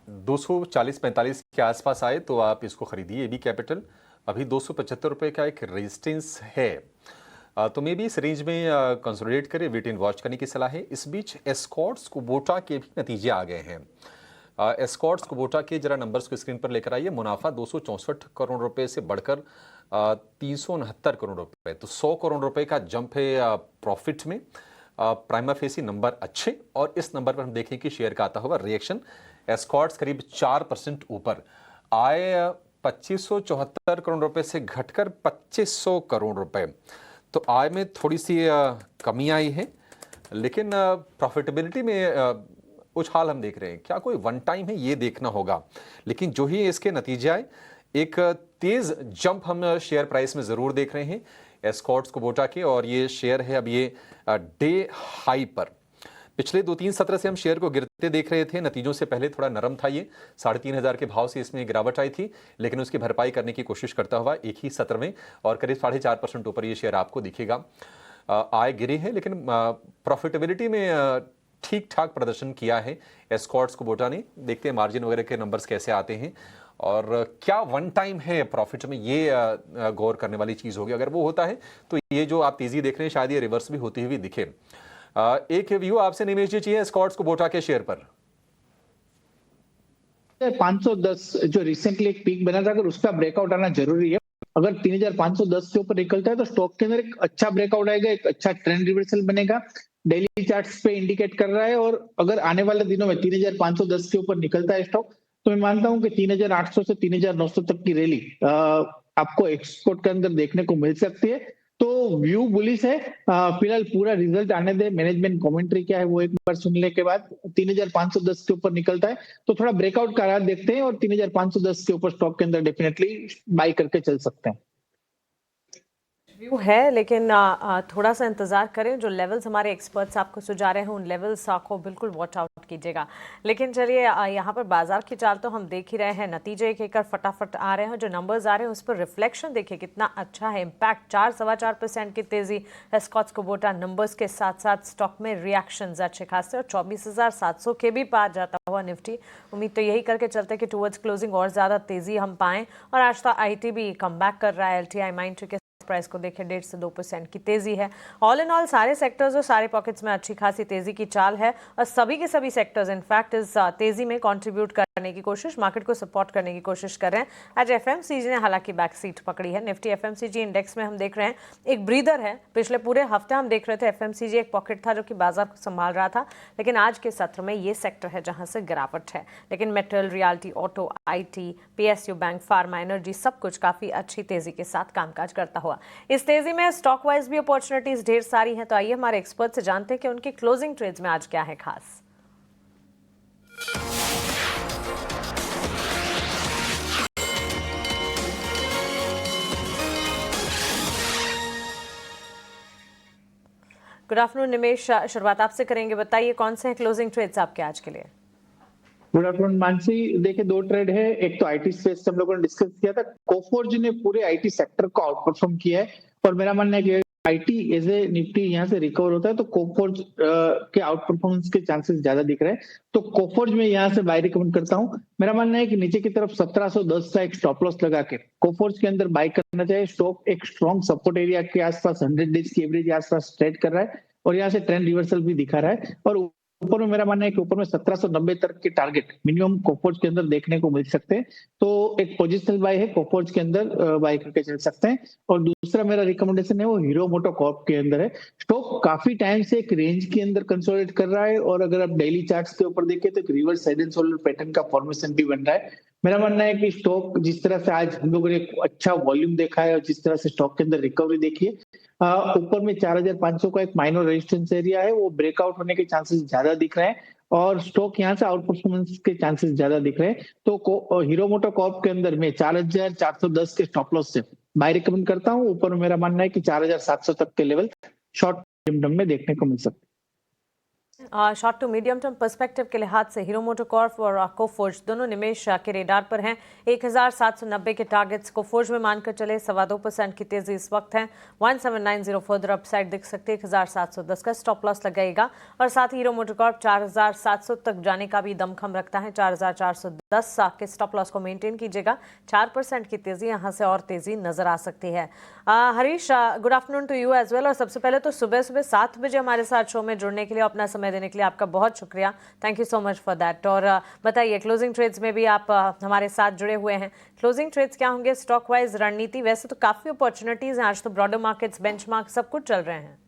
240-45 के आसपास आए तो आप इसको खरीदिए। एबी कैपिटल अभी 275 रुपए का एक रेजिस्टेंस है, तो मे भी इस रेंज में कंसोलिडेट करें, वेट एंड वॉच करने की सलाह है। इस बीच एस्कॉर्ट्स कुबोटा के भी नतीजे आ गए हैं। एस्कॉर्ट्स कुबोटा के जरा नंबर्स को स्क्रीन पर लेकर आइए। मुनाफा 264 करोड़ रुपए से बढ़कर 369 करोड़ रुपए, तो 100 करोड़ रुपए का जंप है प्रॉफिट में। प्राइमा फेसी नंबर अच्छे, और इस नंबर पर हम देखें कि शेयर का आता हुआ रिएक्शन। एस्कॉर्ट्स करीब 4% ऊपर आए, 2574 करोड़ रुपए से घटकर 2500 करोड़ रुपए, तो आय में थोड़ी सी कमी आई है, लेकिन प्रॉफिटेबिलिटी में उछाल हम देख रहे हैं। क्या कोई वन टाइम है, ये देखना होगा। लेकिन जो ही इसके नतीजे आए, एक तेज जंप हम शेयर प्राइस में जरूर देख रहे हैं एस्कॉर्ट्स कुबोटा के, और ये शेयर है अब ये डे हाई पर। पिछले 2-3 सत्र से हम शेयर को गिरते देख रहे थे, नतीजों से पहले थोड़ा नरम था ये, 3,500 के भाव से इसमें गिरावट आई थी, लेकिन उसकी भरपाई करने की कोशिश करता हुआ एक ही सत्र में और करीब 4.5% ऊपर ये शेयर आपको दिखेगा। आय गिरी है, लेकिन प्रॉफिटेबिलिटी में ठीक ठाक प्रदर्शन किया है एस्कॉर्ट्स कुबोटा ने। देखते हैं मार्जिन वगैरह के नंबर्स कैसे आते हैं, और क्या वन टाइम है प्रॉफिट में, ये गौर करने वाली चीज होगी। अगर वो होता है तो ये जो आप तेजी देख रहे हैं शायद ये रिवर्स भी होती हुई दिखे। एक व्यू आपसे निमेश जी चाहिए एस्कॉर्ट्स कुबोटा के शेयर पर। 510 जो रिसेंटली एक पीक बना था, अगर उसका ब्रेकआउट आना जरूरी है। अगर 3,510 से ऊपर निकलता है तो स्टॉक के अंदर एक अच्छा ब्रेकआउट आएगा, एक अच्छा ट्रेंड रिवर्सल बनेगा, डेली चार्ट्स पे इंडिकेट कर रहा है। और अगर आने वाले दिनों में 3,510 के ऊपर निकलता है स्टॉक, तो मैं मानता हूं कि 3,800 से 3,900 तक की रैली आपको एक्सपोर्ट के अंदर देखने को मिल सकती है। तो व्यू बुलिश है। फिलहाल पूरा रिजल्ट आने दे, मैनेजमेंट कमेंट्री क्या है वो एक बार सुनने के बाद 3510 के ऊपर निकलता है तो थोड़ा ब्रेकआउट का राह देखते हैं और 3510 के ऊपर स्टॉक के अंदर डेफिनेटली बाई करके चल सकते हैं। व्यू है, लेकिन थोड़ा सा इंतजार करें। जो लेवल्स हमारे एक्सपर्ट्स आपको सुझा रहे हैं उन लेवल्स को बिल्कुल वॉच आउट कीजिएगा। लेकिन चलिए यहाँ पर बाजार की चाल तो हम देख ही रहे हैं, नतीजे एक एक फटाफट आ रहे हैं। जो नंबर्स आ रहे हैं उस पर रिफ्लेक्शन देखिए कितना अच्छा है। इम्पैक्ट 4-4.25% की तेजी स्कॉट्स कुबोटा नंबर्स के साथ साथ स्टॉक में रिएक्शंस अच्छे खासे और 24,700 के भी पार जाता हुआ निफ्टी। उम्मीद तो यही करके चलते कि टुवर्ड्स क्लोजिंग और ज़्यादा तेजी हम पाएं। और आज तो IT भी कम बैक कर रहा है। LTI माइंट्री के प्राइस को देखें 1.5 से 2% की तेजी है। ऑल इन ऑल सारे सेक्टर्स और सारे पॉकेट्स में अच्छी खासी तेजी की चाल है और सभी के सभी सेक्टर्स इनफैक्ट इस तेजी में कंट्रीब्यूट करने की कोशिश, मार्केट को सपोर्ट करने की कोशिश कर रहे हैं। आज FMCG ने हालांकि बैक सीट पकड़ी है। निफ्टी FMCG इंडेक्स में हम देख रहे हैं एक ब्रीदर है। पिछले पूरे हफ्ते हम देख रहे थे FMCG एक पॉकेट था जो कि बाजार को संभाल रहा था, लेकिन आज के सत्र में ये सेक्टर है जहां से गिरावट है। लेकिन metal, realty, auto, IT, PSU bank, pharma, energy सब कुछ काफी अच्छी तेजी के साथ कामकाज करता हुआ। इस तेजी में स्टॉक वाइज भी अपॉर्चुनिटीज ढेर सारी हैं, तो आइए हमारे एक्सपर्ट से जानते हैं कि उनकी क्लोजिंग ट्रेड्स में आज क्या है खास। गुड आफ्टरनून निमेश, शुरुआत आपसे करेंगे। बताइए कौन से हैं क्लोजिंग ट्रेड्स आपके आज के लिए? Good afternoon Mansi. देखिए दो ट्रेड है, एक तो IT स्पेस से हम लोगों ने डिस्कस किया था। कोफोर्ज ने पूरे IT सेक्टर को आउट परफॉर्म किया है और मेरा मानना है कि IT एज ए निफ्टी यहाँ से रिकवर होता है तो कोफोर्ज के आउट परफॉर्मेंस के चांसेस ज्यादा दिख रहे हैं, तो कोफोर्ज में यहाँ से बाय रिकमेंड करता हूँ। मेरा मानना है कि नीचे की तरफ 1710 का एक स्टॉप लॉस लगा के कोफोर्ज के अंदर बाय करना चाहिए। स्टॉक एक स्ट्रॉन्ग सपोर्ट एरिया के आसपास 100 डेज की एवरेज के आसपास ट्रेड कर रहा है और यहाँ से ट्रेंड रिवर्सल भी दिखा रहा है और ऊपर में मेरा मानना है कि ऊपर में 1790 तक के टारगेट मिनिमम कोफोर्ज के अंदर देखने को मिल सकते हैं, तो एक पोजिशनल बाय है कोफोर्ज के अंदर बाय करके चल सकते हैं। और दूसरा मेरा रिकमेंडेशन है वो हीरो मोटो कॉर्प के अंदर है। स्टॉक काफी टाइम से एक रेंज के अंदर कंसोलिडेट कर रहा है और अगर आप डेली चार्ट्स के ऊपर देखें तो एक reverse head and shoulder pattern का फॉर्मेशन भी बन रहा है। मेरा मानना है कि स्टॉक जिस तरह से आज हम लोगों ने अच्छा वॉल्यूम देखा है और जिस तरह से स्टॉक के अंदर रिकवरी देखी है, ऊपर में 4500 का एक माइनर रेजिस्टेंस एरिया है वो ब्रेकआउट होने के चांसेस ज्यादा दिख रहे हैं और स्टॉक यहाँ से आउट परफॉर्मेंस के चांसेस ज्यादा दिख रहे हैं। तो हीरो मोटो कॉर्प के अंदर में 4410 के स्टॉप लॉस से बाय रिकमेंड करता हूँ। ऊपर मेरा मानना है कि 4700 तक के लेवल शॉर्ट टर्म में देखने को मिल सकते हैं। Short to medium term perspective के लिहाज से हीरो मोटो कॉर्प और कोफोर्ज दोनों निमेश के रेडार पर हैं। 1790 के टारगेट्स कोफोर्ज में मानकर चले, 2.25% की तेजी इस वक्त है। 1790 फर्दर अपसाइड दिख सकती है। 1710 का स्टॉप लॉस लगेगा और साथ ही हीरो मोटो कॉर्प 4700 तक जाने का भी दमखम रखता है। 4410 के स्टॉप लॉस को मेंटेन कीजिएगा। 4% की तेजी यहाँ से और तेजी नजर आ सकती है। Harish, good afternoon to you as well. और सबसे पहले तो सुबह 7 बजे हमारे साथ शो में जुड़ने के लिए, अपना समय देने के लिए आपका बहुत शुक्रिया। Thank you so much for that. और बताइए क्लोजिंग ट्रेड्स में भी आप हमारे साथ जुड़े हुए हैं। क्लोजिंग ट्रेड्स क्या होंगे स्टॉक वाइज रणनीति? वैसे तो काफी अपॉर्चुनिटीज हैं, आज तो ब्रॉडर मार्केट्स, बेंचमार्क सब कुछ चल रहे हैं।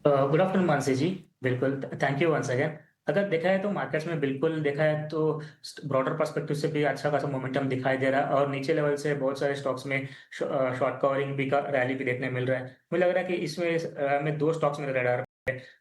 गुड आफ्टरनून मानसी जी, बिल्कुल थैंक यू वंस अगेन। अगर देखा है तो मार्केट्स में बिल्कुल देखा है तो ब्रॉडर पर्सपेक्टिव से भी अच्छा खासा मोमेंटम दिखाई दे रहा है और नीचे लेवल से बहुत सारे स्टॉक्स में शॉर्ट कवरिंग भी का रैली भी देखने मिल रहा है। मुझे लग रहा है कि इसमें में दो स्टॉक्स मेरे रडार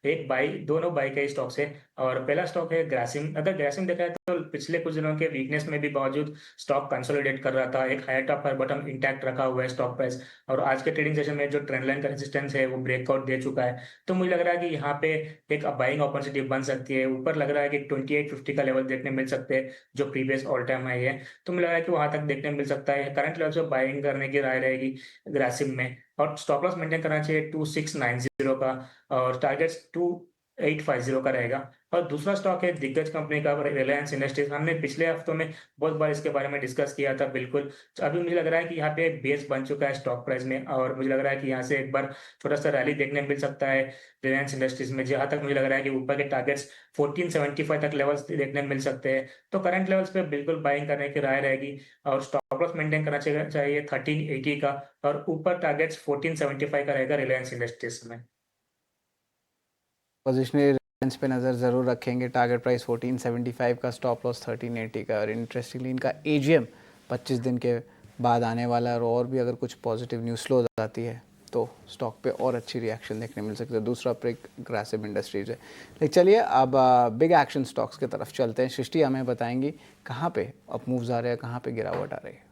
एक बाई, दोनों बाई का ही स्टॉक्स है और पहला स्टॉक है ग्रासिम। अगर ग्रासिम देखा है तो पिछले कुछ दिनों के वीकनेस में भी बावजूद स्टॉक कंसोलिडेट कर रहा था, एक higher top higher bottom intact रखा हुआ है स्टॉक प्राइस और आज के ट्रेडिंग सेशन में जो ट्रेंड लाइन का रेजिस्टेंस है वो ब्रेकआउट दे चुका है। तो मुझे लग रहा है कि यहाँ पे एक बाइंग अपॉर्चुनिटी बन सकती है। ऊपर लग रहा है कि 2850 का लेवल देखने मिल सकते हैं जो प्रीवियस ऑल टाइम हाई है, तो मुझे लग रहा है कि वहां तक देखने मिल सकता है। करंट लेवल से बाइंग करने की राय रहेगी ग्रासिम में और स्टॉप लॉस मेंटेन करना चाहिए 2690 का और टारगेट्स 2850 का रहेगा। और दूसरा स्टॉक है दिग्गज कंपनी का रिलायंस इंडस्ट्रीज। हमने पिछले हफ्तों में बहुत बार इसके बारे में डिस्कस किया था। बिल्कुल अभी मुझे लग रहा है कि यहाँ पे एक बेस बन चुका है स्टॉक प्राइस में और मुझे लग रहा है कि यहाँ से एक बार छोटा सा रैली देखने मिल सकता है रिलायंस इंडस्ट्रीज में। जहां तक मुझे लग रहा है कि ऊपर के टारगेट्स 1475 तक लेवल्स देखने मिल सकते हैं, तो करंट लेवल्स पे बिल्कुल बाइंग करने की राय रहेगी और स्टॉप लॉस मेंटेन करना चाहिए 1380 का और ऊपर टारगेट्स 1475 का रहेगा रिलायंस इंडस्ट्रीज में। पोजिशनरी रेंज पे नज़र ज़रूर रखेंगे। टारगेट प्राइस 1475 का, स्टॉप लॉस 1380 का और इंटरेस्टिंगली इनका AGM 25 दिन के बाद आने वाला है और भी अगर कुछ पॉजिटिव न्यूज़ फ्लो आती है तो स्टॉक पे और अच्छी रिएक्शन देखने मिल सकती है। दूसरा ब्रेक ग्रासिम इंडस्ट्रीज है। लेकिन चलिए अब बिग एक्शन स्टॉक्स की तरफ चलते हैं। सृष्टि हमें बताएंगी कहाँ पे अप मूव्स आ रहे हैं, कहाँ पे गिरावट आ रही है।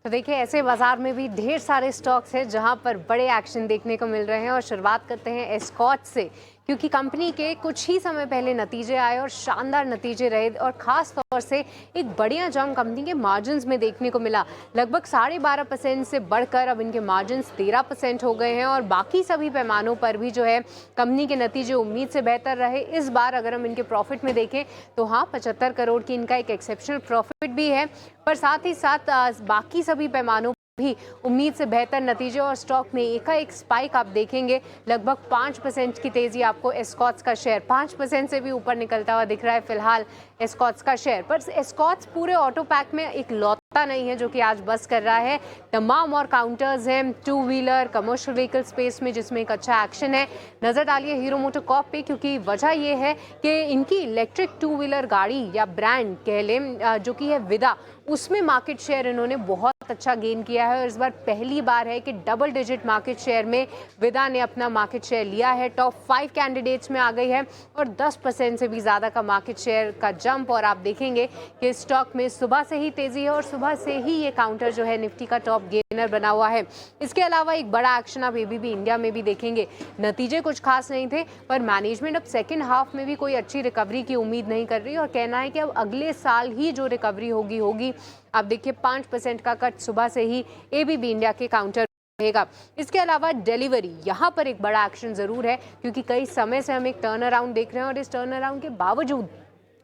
तो देखिए ऐसे बाजार में भी ढेर सारे स्टॉक्स हैं जहां पर बड़े एक्शन देखने को मिल रहे हैं और शुरुआत करते हैं एस्कॉच से, क्योंकि कंपनी के कुछ ही समय पहले नतीजे आए और शानदार नतीजे रहे और खास तौर से एक बढ़िया जंप कंपनी के मार्जिन्स में देखने को मिला। लगभग 12.5% से बढ़कर अब इनके मार्जिन्स 13% हो गए हैं और बाकी सभी पैमानों पर भी जो है कंपनी के नतीजे उम्मीद से बेहतर रहे। इस बार अगर हम इनके प्रॉफिट में देखें तो हाँ 75 करोड़ की इनका एक एक्सेप्शनल प्रॉफिट भी है, पर साथ ही साथ बाकी सभी पैमानों भी उम्मीद से बेहतर नतीजे और स्टॉक में एकाएक स्पाइक आप देखेंगे। लगभग 5% की तेजी आपको एस्कॉच का शेयर 5% से भी ऊपर निकलता हुआ दिख रहा है फिलहाल एस्कॉच का शेयर। पर एस्कॉच पूरे ऑटो पैक में एक लौता नहीं है जो कि आज बस कर रहा है। तमाम और काउंटर्स हैं two wheeler commercial vehicle space में जिसमें एक अच्छा एक्शन है। नजर डालिए हीरो मोटोकॉर्प पे, क्योंकि वजह यह है कि इनकी इलेक्ट्रिक टू व्हीलर गाड़ी या ब्रांड कह लें जो कि है विदा, उसमें मार्केट शेयर इन्होंने बहुत अच्छा गेन किया है और इस बार पहली बार है कि डबल डिजिट मार्केट शेयर में विदा ने अपना मार्केट शेयर लिया है। टॉप 5 कैंडिडेट्स में आ गई है और 10% से भी ज़्यादा का मार्केट शेयर का जंप। और आप देखेंगे कि स्टॉक में सुबह से ही तेजी है और सुबह से ही ये काउंटर जो है निफ्टी का टॉप गेनर बना हुआ है। इसके अलावा एक बड़ा एक्शन आप एबीबी इंडिया में भी देखेंगे। नतीजे कुछ खास नहीं थे पर मैनेजमेंट अब सेकेंड हाफ में भी कोई अच्छी रिकवरी की उम्मीद नहीं कर रही और कहना है कि अब अगले साल ही जो रिकवरी होगी। आप देखिए 5% का कट सुबह से ही एबीबी इंडिया के काउंटर रहेगा। इसके अलावा डिलीवरी यहाँ पर एक बड़ा एक्शन जरूर है, क्योंकि कई समय से हम एक टर्न अराउंड देख रहे हैं और इस टर्न अराउंड के बावजूद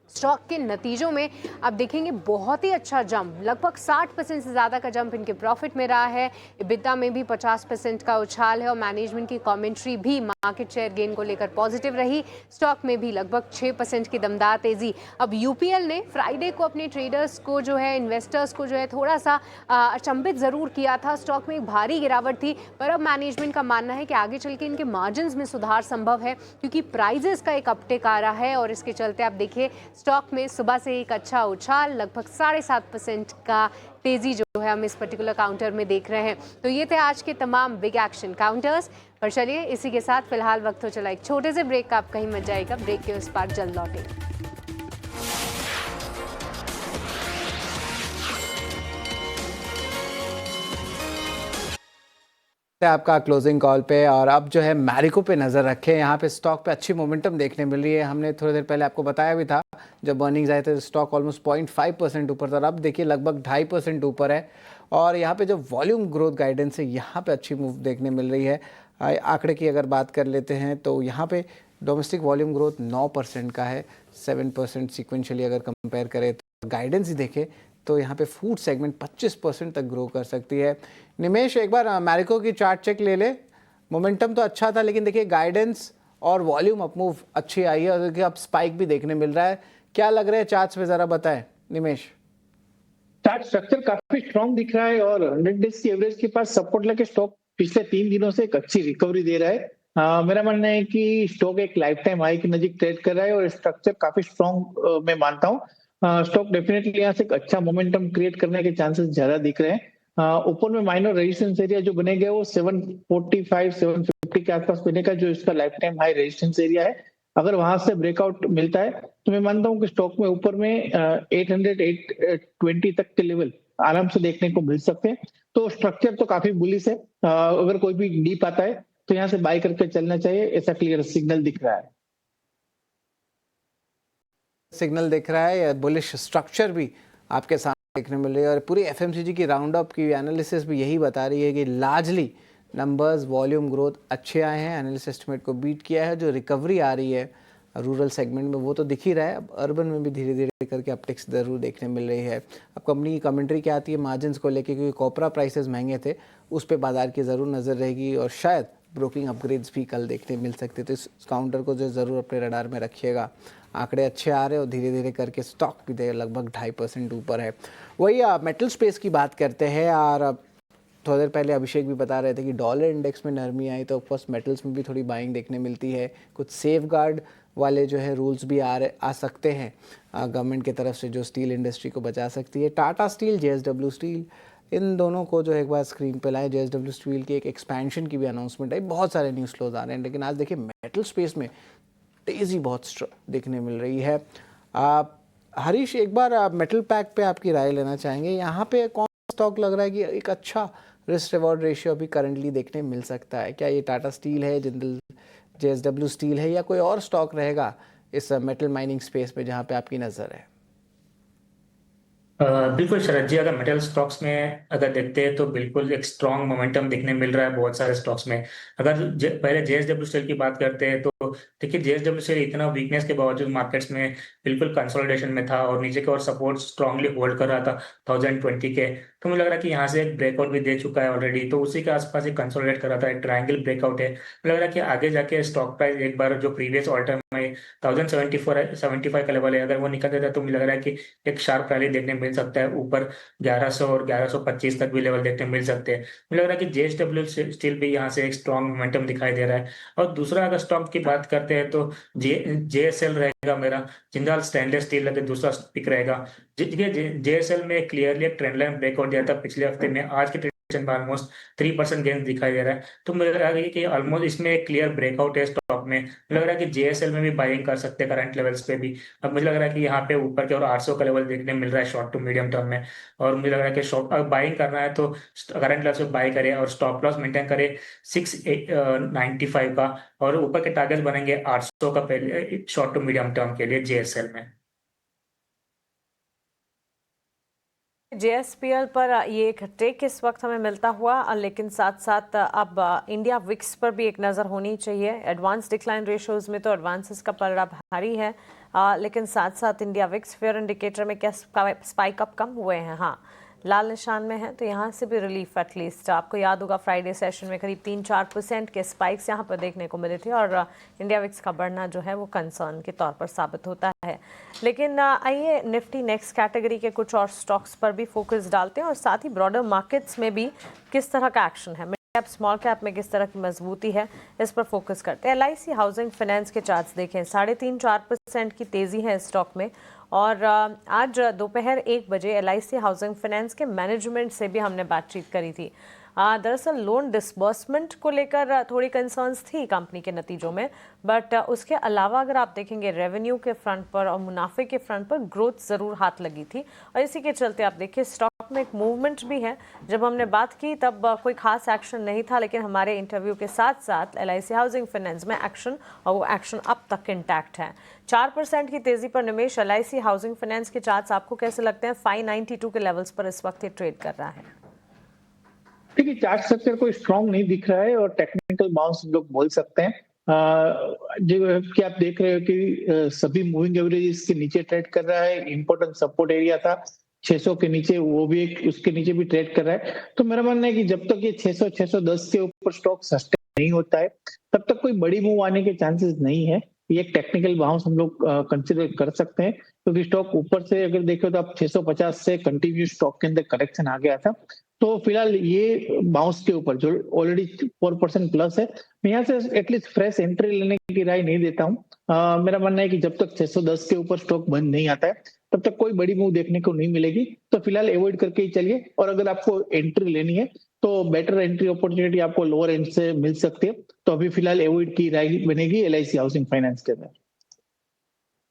स्टॉक के नतीजों में आप देखेंगे बहुत ही अच्छा जंप, लगभग 60% से ज़्यादा का जंप इनके प्रॉफिट में रहा है। EBITDA में भी 50% का उछाल है और मैनेजमेंट की कमेंट्री भी मार्केट शेयर गेन को लेकर पॉजिटिव रही। स्टॉक में भी लगभग 6% की दमदार तेजी। अब यूपीएल ने फ्राइडे को अपने ट्रेडर्स को जो है इन्वेस्टर्स को जो है थोड़ा सा अचंभित ज़रूर किया था। स्टॉक में एक भारी गिरावट थी, पर अब मैनेजमेंट का मानना है कि आगे चल के इनके मार्जिन में सुधार संभव है, क्योंकि प्राइजेस का एक अपटेक आ रहा है और इसके चलते आप देखिए स्टॉक में सुबह से एक अच्छा उछाल, लगभग 7.5% का तेजी जो है हम इस पर्टिकुलर काउंटर में देख रहे हैं। तो ये थे आज के तमाम बिग एक्शन काउंटर्स। पर चलिए इसी के साथ फिलहाल वक्त हो चला एक छोटे से ब्रेक का, आप कहीं मत जाएगा, ब्रेक के उस पार जल्द लौटेंगे। आपका क्लोजिंग कॉल पे और अब जो है मैरिको पे नज़र रखें। यहाँ पे स्टॉक पे अच्छी मोमेंटम देखने मिल रही है। हमने थोड़ी देर पहले आपको बताया भी था जब अर्निंग्स आए थे स्टॉक ऑलमोस्ट 0.5% ऊपर था, अब देखिए लगभग 2.5% ऊपर है। और यहाँ पे जो वॉल्यूम ग्रोथ गाइडेंस है यहाँ पे अच्छी मूव देखने मिल रही है। आंकड़े की अगर बात कर लेते हैं तो यहाँ पे डोमेस्टिक वॉल्यूम ग्रोथ 9% का है, 7% सिक्वेंशली अगर कंपेयर करें तो गाइडेंस ही देखें तो यहाँ पे फूड सेगमेंट 25% तक ग्रो कर सकती है। निमेश एक बार मैरिको की चार्ट चेक ले ले। मोमेंटम तो अच्छा था लेकिन देखिए गाइडेंस और वॉल्यूम अप मूव अच्छी आई है और देखिए अब स्पाइक भी देखने मिल रहा है। क्या लग रहा है चार्ट्स पे जरा बताएं निमेश। चार्ट स्ट्रक्चर काफी स्ट्रॉन्ग दिख रहा है और 100 डेज की एवरेज के पास सपोर्ट लेके स्टॉक पिछले 3 दिनों से एक अच्छी रिकवरी दे रहा है। मेरा मानना है कि स्टॉक एक लाइफ टाइम हाई के नजीक ट्रेड कर रहा है और स्ट्रक्चर काफी स्ट्रॉन्ग मैं मानता हूँ। स्टॉक डेफिनेटली यहाँ से एक अच्छा मोमेंटम क्रिएट करने के चांसेस ज्यादा दिख रहे हैं। ऊपर में माइनर रेजिस्टेंस एरिया जो बनेगा वो 745 750 के आसपास बनेगा, जो इसका life time high resistance area है। अगर वहां से ब्रेकआउट मिलता है तो मैं मानता हूँ कि स्टॉक में ऊपर में 800 820 तक के लेवल आराम से देखने को मिल सकते हैं। तो स्ट्रक्चर तो काफी बुलिश है। अगर कोई भी डीप आता है तो यहाँ से बाय करके चलना चाहिए, ऐसा क्लियर सिग्नल दिख रहा है। सिग्नल दिख रहा है, बुलिश स्ट्रक्चर भी आपके सामने देखने मिल रही है और पूरी एफएमसीजी की राउंड अप की एनालिसिस भी यही बता रही है कि लार्जली नंबर्स वॉल्यूम ग्रोथ अच्छे आए हैं, एनालिस्ट एस्टिमेट को बीट किया है। जो रिकवरी आ रही है रूरल सेगमेंट में वो तो दिख ही रहा है, अब अर्बन में भी धीरे धीरे करके अपटिक्स जरूर देखने मिल रही है। अब कंपनी की कमेंट्री क्या आती है मार्जिन को लेके, क्योंकि कॉपरा प्राइसेस महंगे थे उस पर बाजार की ज़रूर नज़र रहेगी और शायद ब्रोकिंग अपग्रेड्स भी कल देखने मिल सकते। तो इस काउंटर को जो ज़रूर अपने रडार में रखिएगा। आंकड़े अच्छे आ रहे हैं और धीरे धीरे करके स्टॉक भी दे लगभग 2.5% ऊपर है। वही मेटल स्पेस की बात करते हैं और थोड़ी देर पहले अभिषेक भी बता रहे थे कि डॉलर इंडेक्स में नरमी आई तो ऑफकोर्स मेटल्स में भी थोड़ी बाइंग देखने मिलती है। कुछ सेफ गार्ड वाले जो है रूल्स भी आ सकते हैं गवर्नमेंट की तरफ से, जो स्टील इंडस्ट्री को बचा सकती है। टाटा स्टील, JSW स्टील, इन दोनों को जो एक बार स्क्रीन पे लाए। JSW स्टील की एक एक्सपेंशन की भी अनाउंसमेंट आई। बहुत सारे न्यूज़ फ्लोज आ रहे हैं, लेकिन आज देखिए मेटल स्पेस में तेज़ी बहुत देखने मिल रही है। हरीश, एक बार आप मेटल पैक पे आपकी राय लेना चाहेंगे। यहाँ पे कौन सा स्टॉक लग रहा है कि एक अच्छा रिस्क रिवॉर्ड रेशियो अभी करंटली देखने मिल सकता है? क्या ये टाटा स्टील है, जिंदल JSW स्टील है, या कोई और स्टॉक रहेगा इस मेटल माइनिंग स्पेस में जहाँ पे आपकी नज़र है? बिल्कुल शरद जी, अगर मेटल स्टॉक्स में अगर देखते हैं तो बिल्कुल एक स्ट्रॉन्ग मोमेंटम दिखने मिल रहा है बहुत सारे स्टॉक्स में। अगर पहले JSW स्टील की बात करते हैं तो देखिए JSW स्टील इतना वीकनेस के बावजूद मार्केट्स में बिल्कुल कंसोलिडेशन में था और नीचे की ओर सपोर्ट स्ट्रांगली होल्ड कर रहा था 1020 के। तो मुझे लग रहा है कि यहाँ से एक ब्रेकआउट भी दे चुका है ऑलरेडी, तो उसी के आसपास ही कंसोलिडेट कर रहा था, एक ट्रायंगल ब्रेकआउट है। मुझे लग रहा है कि आगे जाके स्टॉक प्राइस एक बार जो प्रीवियस ऑल टाइम में 1074-75 का लेवल है, अगर वो निकल देता है तो मुझे लग रहा है कि एक शार्प रैली देखने मिल सकता है, ऊपर 1100 और 1125 तक भी लेवल देखने मिल सकते हैं। मुझे लग रहा है कि JSW स्टील भी यहाँ से एक स्ट्रॉन्ग मोमेंटम दिखाई दे रहा है। और दूसरा अगर स्टॉक की बात करते हैं तो JSL रहेगा मेरा, जिंदाल स्टेनलेस स्टील लगे दूसरा पिक रहेगा। JSL में क्लियरली एक ट्रेंड लाइन ब्रेकआउट दिया था पिछले हफ्ते में, आज के ट्रेडिशन में ऑलमोस्ट 3% गेन दिखाई दे रहा है। तो मुझे लग रहा है कि ऑलमोस्ट इसमें एक क्लियर ब्रेकआउट है स्टॉक में। मुझे लग रहा है कि JSL में भी बाइंग कर सकते हैं करंट लेवल्स पे भी। अब मुझे लग रहा है कि यहाँ पे ऊपर के और 800 का लेवल देखने मिल रहा है शॉर्ट टू मीडियम टर्म में। और मुझे लग रहा है कि शॉर्ट अगर बाइंग करना है तो करंट लेवल पे बाई करे और स्टॉप लॉस मेंटेन करे 695 का, और ऊपर के टारगेट बनेंगे 800 का पहले शॉर्ट टू मीडियम टर्म के लिए JSL में। JSPL पर ये एक टेक इस वक्त हमें मिलता हुआ, लेकिन साथ साथ अब इंडिया विक्स पर भी एक नज़र होनी चाहिए। एडवांस डिक्लाइन रेशियोज में तो एडवांसेस का पलड़ा भारी है, लेकिन साथ साथ इंडिया विक्स फेयर इंडिकेटर में क्या स्पाइक अप कम हुए हैं? हाँ, लाल निशान में है, तो यहाँ से भी रिलीफ एटलीस्ट। आपको याद होगा फ्राइडे सेशन में करीब 3-4% के स्पाइक्स यहाँ पर देखने को मिले थे, और इंडिया विक्स का बढ़ना जो है वो कंसर्न के तौर पर साबित होता है। लेकिन आइए निफ्टी नेक्स्ट कैटेगरी के कुछ और स्टॉक्स पर भी फोकस डालते हैं, और साथ ही ब्रॉडर मार्केट्स में भी किस तरह का एक्शन है, मिड कैप स्मॉल कैप में किस तरह की मजबूती है, इस पर फोकस करते हैं। LIC हाउसिंग फाइनेंस के चार्ट्स देखें, 3.5-4% की तेजी है स्टॉक में। और आज दोपहर 1 बजे LIC हाउसिंग फाइनेंस के मैनेजमेंट से भी हमने बातचीत करी थी। दरअसल लोन डिसबर्समेंट को लेकर थोड़ी कंसर्न्स थी कंपनी के नतीजों में, बट उसके अलावा अगर आप देखेंगे रेवेन्यू के फ्रंट पर और मुनाफे के फ्रंट पर ग्रोथ ज़रूर हाथ लगी थी, और इसी के चलते आप देखिए स्टॉक में एक मूवमेंट भी है। जब हमने बात की तब कोई खास एक्शन नहीं था, लेकिन हमारे इंटरव्यू के साथ साथ LIC हाउसिंग फाइनेंस में एक्शन, और वो एक्शन अब तक इंटैक्ट है। 4% की तेज़ी पर निवेश LIC हाउसिंग फाइनेंस के चार्ट्स आपको कैसे लगते हैं? 592 के लेवल्स पर इस वक्त ये ट्रेड कर रहा है। देखिए चार्ट स्ट्रक्चर कोई स्ट्रांग नहीं दिख रहा है, और टेक्निकल बाउंस लोग बोल सकते हैं। जो कि आप देख रहे हो कि सभी मूविंग एवरेजेस के नीचे ट्रेड कर रहा है। इंपॉर्टेंट सपोर्ट एरिया था 600 के नीचे, वो भी उसके नीचे भी ट्रेड कर रहा है। तो मेरा मानना है कि जब तक ये 600-610 के ऊपर स्टॉक सस्टेन नहीं होता है, तब तक कोई बड़ी मूव आने के चांसेस नहीं है। ये एक टेक्निकल बाउंस हम लोग कंसिडर कर सकते हैं, क्योंकि स्टॉक ऊपर से अगर देखे तो आप 650 से कंटिन्यू स्टॉक के अंदर करेक्शन आ गया था। तो फिलहाल ये बाउंस के ऊपर जो ऑलरेडी 4% प्लस है, मैं यहाँ से एटलीस्ट फ्रेश एंट्री लेने की राय नहीं देता हूँ। मेरा मानना है कि जब तक 610 के ऊपर स्टॉक बंद नहीं आता है, तब तक कोई बड़ी मूव देखने को नहीं मिलेगी। तो फिलहाल अवॉइड करके ही चलिए, और अगर आपको एंट्री लेनी है तो बेटर एंट्री अपॉर्चुनिटी आपको लोअर एंड से मिल सकती है। तो अभी फिलहाल अवॉइड की राय बनेगी LIC हाउसिंग फाइनेंस के अंदर।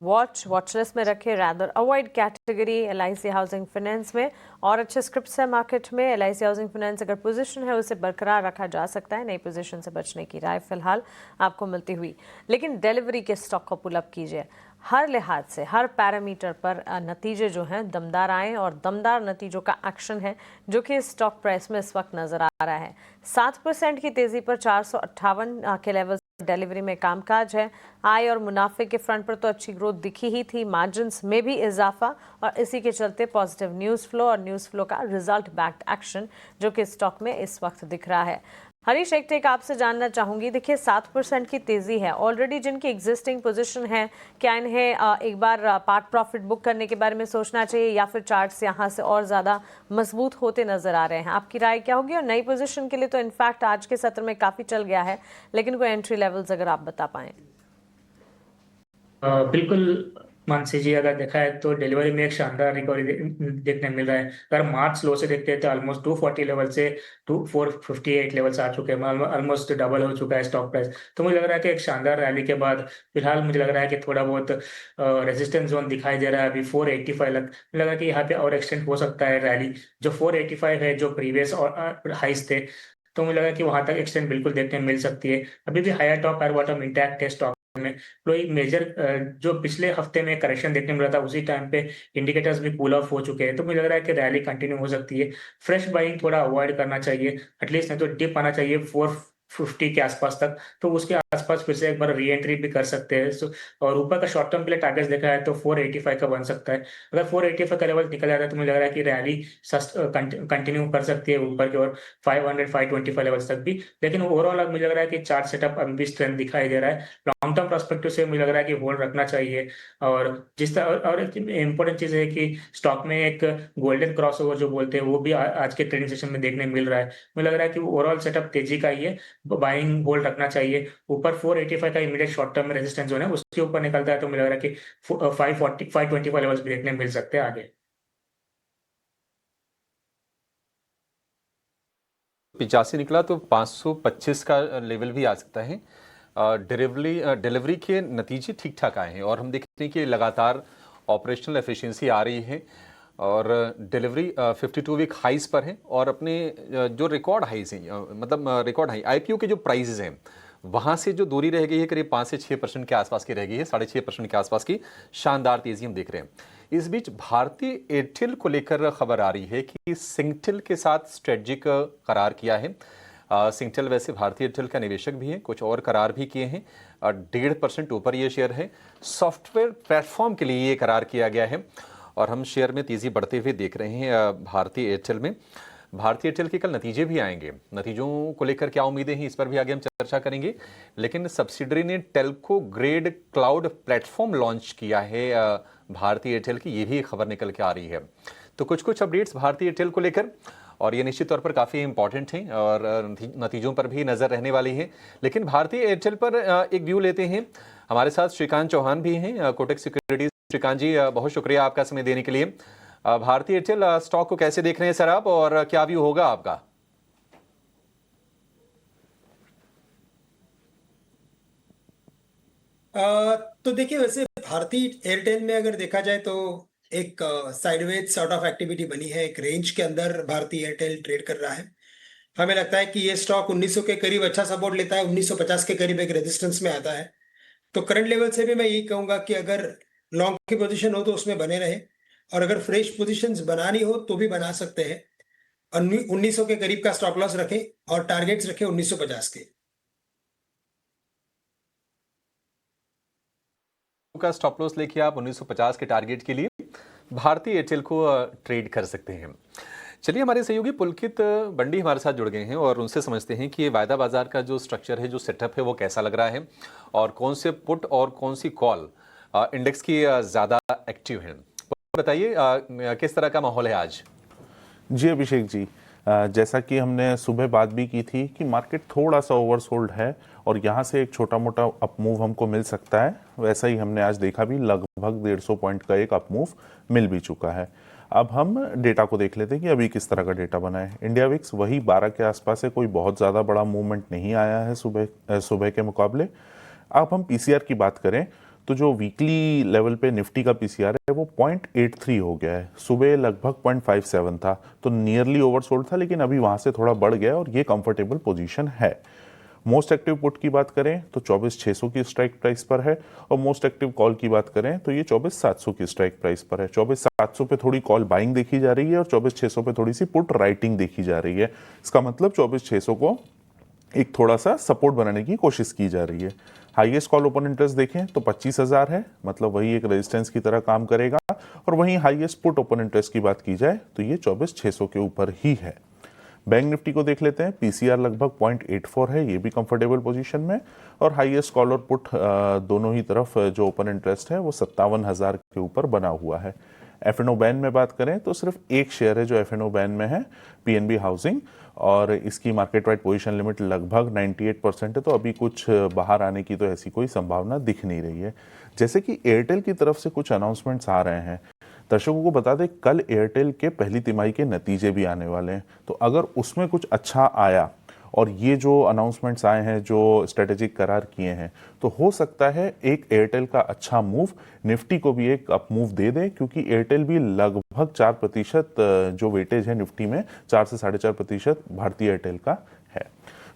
वॉच लिस्ट में रखे, rather avoid category LIC housing finance में। और अच्छे स्क्रिप्ट्स है मार्केट में। LIC हाउसिंग फाइनेंस अगर पोजीशन है उसे बरकरार रखा जा सकता है, नई पोजीशन से बचने की राय फिलहाल आपको मिलती हुई। लेकिन डिलीवरी के स्टॉक को पुल अप कीजिए, हर लिहाज से हर पैरामीटर पर नतीजे जो हैं दमदार आए, और दमदार नतीजों का एक्शन है जो कि स्टॉक प्राइस में इस वक्त नजर आ रहा है। 7% की तेजी पर 458 के लेवल डिलीवरी में कामकाज है। आय और मुनाफे के फ्रंट पर तो अच्छी ग्रोथ दिखी ही थी, मार्जिन्स में भी इजाफा, और इसी के चलते पॉजिटिव न्यूज़ फ्लो और न्यूज़ फ्लो का रिजल्ट बैक्ड एक्शन जो कि स्टॉक में इस वक्त दिख रहा है। हरीश, एक टेक आपसे जानना चाहूंगी। देखिए 7% की तेजी है, ऑलरेडी जिनकी एग्जिस्टिंग पोजीशन है, क्या इन्हें एक बार पार्ट प्रॉफिट बुक करने के बारे में सोचना चाहिए, या फिर चार्ट्स यहाँ से और ज़्यादा मजबूत होते नजर आ रहे हैं? आपकी राय क्या होगी? और नई पोजीशन के लिए तो इनफैक्ट आज के सत्र में काफ़ी चल गया है, लेकिन कोई एंट्री लेवल्स अगर आप बता पाएँ। बिल्कुल मानसी जी, अगर देखा है तो डिलीवरी में एक शानदार रिकवरी देखने मिल रहा है। अगर मार्च लो से देखते हैं तो ऑलमोस्ट 240 लेवल से 458 लेवल्स आ चुके हैं, ऑलमोस्ट डबल हो चुका है स्टॉक प्राइस। तो मुझे लग रहा है कि एक शानदार रैली के बाद फिलहाल मुझे लग रहा है कि थोड़ा बहुत रेजिस्टेंस जोन दिखाई दे रहा है अभी 485 लग मुझे लग रहा है कि यहाँ पे और एक्सटेंड हो सकता है रैली। जो 485 है, जो प्रीवियस और हाइस थे, तो मुझे लगा कि वहां तक एक्सटेंड बिल्कुल देखने मिल सकती है। अभी भी higher top higher bottom intact है स्टॉक में। कोई मेजर जो पिछले हफ्ते में करेक्शन देखने मिला था उसी टाइम पे इंडिकेटर्स भी कूल ऑफ हो चुके हैं, तो मुझे लग रहा है कि रैली कंटिन्यू हो सकती है। फ्रेश बाइंग थोड़ा अवॉइड करना चाहिए एटलीस्ट, नहीं तो डिप आना चाहिए 450 के आसपास तक, तो उसके आसपास फिर से एक बार री एंट्री भी कर सकते हैं। और ऊपर का शॉर्ट टर्म के लिए टारगेट्स देखा है तो 485 का बन सकता है। अगर 485 का लेवल निकल जाता है तो मुझे लग रहा है कि रैली कंटिन्यू कर सकती है ऊपर की ओर 500 525 लेवल्स तक भी। लेकिन ओवरऑल अब मुझे लग रहा है कि चार्ट सेटअप अभी भी स्ट्रेंथ दिखाई दे रहा है। लॉन्ग टर्म पर्सपेक्टिव से मुझे लग रहा है कि होल्ड रखना चाहिए। और जिस तरह और एक इम्पोर्टेंट चीज है कि स्टॉक में एक गोल्डन क्रॉसओवर जो बोलते हैं वो भी आज के ट्रेडिंग सेशन में देखने मिल रहा है। मुझे लग रहा है कि ओवरऑल सेटअप तेजी का ही है, बाइंग होल्ड रखना चाहिए। ऊपर 485 का इमीडिएट शॉर्ट टर्म में रेजिस्टेंस जोन है, उसके ऊपर निकलता है तो मुझे लग रहा है कि 540 525 लेवल्स भी देखने मिल सकते हैं आगे। 85 निकला तो 525 का लेवल भी आ सकता है। डिलीवरी के नतीजे ठीक ठाक आए हैं और हम देखते हैं कि लगातार ऑपरेशनल एफिशिएंसी आ रही है और डिलीवरी 52 वीक हाइस पर है और अपने जो रिकॉर्ड हाइस हैं, मतलब रिकॉर्ड हाई आईपीओ के जो प्राइसेस हैं वहाँ से जो दूरी रह गई है करीब 5 से 6% के आसपास की रह गई है, 6.5% के आसपास की शानदार तेजी हम देख रहे हैं। इस बीच भारतीय एयरटेल को लेकर खबर आ रही है कि सिंगटेल के साथ स्ट्रेटजिक करार किया है। सिंगटेल वैसे भारतीय एयरटेल का निवेशक भी है, कुछ और करार भी किए हैं। 1.5% ऊपर ये शेयर है। सॉफ्टवेयर प्लेटफॉर्म के लिए ये करार किया गया है और हम शेयर में तेजी बढ़ते हुए देख रहे हैं भारतीय एयरटेल में। भारतीय एयरटेल के कल नतीजे भी आएंगे, नतीजों को लेकर क्या उम्मीदें हैं इस पर भी आगे हम चर्चा करेंगे। लेकिन सब्सिडरी ने Telco grade cloud platform launch किया है भारतीय एयरटेल की, ये भी खबर निकल के आ रही है। तो कुछ अपडेट्स भारतीय एयरटेल को लेकर और ये निश्चित तौर पर काफ़ी इंपॉर्टेंट हैं और नतीजों पर भी नज़र रहने वाली है। लेकिन भारतीय एयरटेल पर एक व्यू लेते हैं। हमारे साथ श्रीकांत चौहान भी हैं, कोटक सिक्योरिटीज। श्रीकांत जी, बहुत शुक्रिया आपका समय देने के लिए। भारतीय एयरटेल स्टॉक को कैसे देख रहे हैं सर आप, और क्या व्यू होगा आपका? तो देखिए, वैसे भारतीय एयरटेल में अगर देखा जाए तो एक साइडवेज सॉर्ट ऑफ एक्टिविटी बनी है, एक रेंज के अंदर भारतीय एयरटेल ट्रेड कर रहा है। हमें लगता है कि ये स्टॉक 1900 के करीब अच्छा सपोर्ट लेता है, 1950 के करीब एक रेजिस्टेंस में आता है। तो करंट लेवल से भी मैं यही कहूंगा कि अगर लॉन्ग की पोजीशन हो तो उसमें बने रहे, और अगर फ्रेश पोजीशंस बनानी हो तो भी बना सकते हैं। 1900 के करीब का स्टॉप लॉस रखें और टारगेट्स रखें 1950 के। का स्टॉप लॉस लेके आप 1950 के टारगेट के लिए भारतीय एयरटेल को ट्रेड कर सकते हैं। चलिए, हमारे सहयोगी पुलकित बंडी हमारे साथ जुड़ गए हैं और उनसे समझते हैं कि ये वायदा बाजार का जो स्ट्रक्चर है, जो सेटअप है, वो कैसा लग रहा है और कौन से पुट और कौन सी कॉल इंडेक्स की ज़्यादा एक्टिव हैं। बताइए किस तरह का माहौल है आज? जी अभिषेक जी, जैसा कि हमने सुबह बात भी की थी कि मार्केट थोड़ा सा ओवरसोल्ड है और यहाँ से एक छोटा मोटा अप मूव हमको मिल सकता है। वैसा ही हमने आज देखा भी, लगभग 150 पॉइंट का एक अप मूव मिल भी चुका है। अब हम डेटा को देख लेते हैं कि अभी किस तरह का डेटा बना है। इंडिया विक्स वही 12 के आसपास है, कोई बहुत ज़्यादा बड़ा मूवमेंट नहीं आया है सुबह के मुकाबले। अब हम पीसीआर की बात करें तो जो वीकली लेवल पे निफ्टी का पीसीआर है वो 0.83 हो गया है। सुबह लगभग 0.57 था, तो नियरली ओवरसोल्ड था, लेकिन अभी वहाँ से थोड़ा बढ़ गया और ये कंफर्टेबल पोजीशन है। मोस्ट एक्टिव पुट की बात करें तो 24,600 की स्ट्राइक प्राइस पर है और मोस्ट एक्टिव कॉल की बात करें तो ये 24,700 की स्ट्राइक प्राइस पर है। 24,700 पे थोड़ी कॉल बाइंग देखी जा रही है और 24,600 पे थोड़ी सी पुट राइटिंग देखी जा रही है। इसका मतलब 24,600 को एक थोड़ा सा सपोर्ट बनाने की कोशिश की जा रही है। हाईएस्ट कॉल ओपन इंटरेस्ट देखें तो 25,000 है, मतलब वही एक रेजिस्टेंस की तरह काम करेगा। और वहीं हाईएस्ट पुट ओपन इंटरेस्ट की बात की जाए तो ये 24,600 के ऊपर ही है। बैंक निफ्टी को देख लेते हैं। पीसीआर लगभग 0.84 है, ये भी कंफर्टेबल पोजीशन में, और हाईएस्ट कॉल और पुट दोनों ही तरफ जो ओपन इंटरेस्ट है वो 57,000 के ऊपर बना हुआ है। F&O बैन में बात करें तो सिर्फ एक शेयर है जो F&O बैन में है, PNB हाउसिंग, और इसकी मार्केट वाइड पोजीशन लिमिट लगभग 98% है, तो अभी कुछ बाहर आने की तो ऐसी कोई संभावना दिख नहीं रही है। जैसे कि एयरटेल की तरफ से कुछ अनाउंसमेंट्स आ रहे हैं, दर्शकों को बता दें कल एयरटेल के पहली तिमाही के नतीजे भी आने वाले हैं, तो अगर उसमें कुछ अच्छा आया और ये जो अनाउंसमेंट्स आए हैं, जो स्ट्रेटेजिक करार किए हैं, तो हो सकता है एक एयरटेल का अच्छा मूव निफ्टी को भी एक अप मूव दे दे, क्योंकि एयरटेल भी लगभग 4% जो वेटेज है निफ्टी में, 4 से 4.5% भारतीय एयरटेल का है।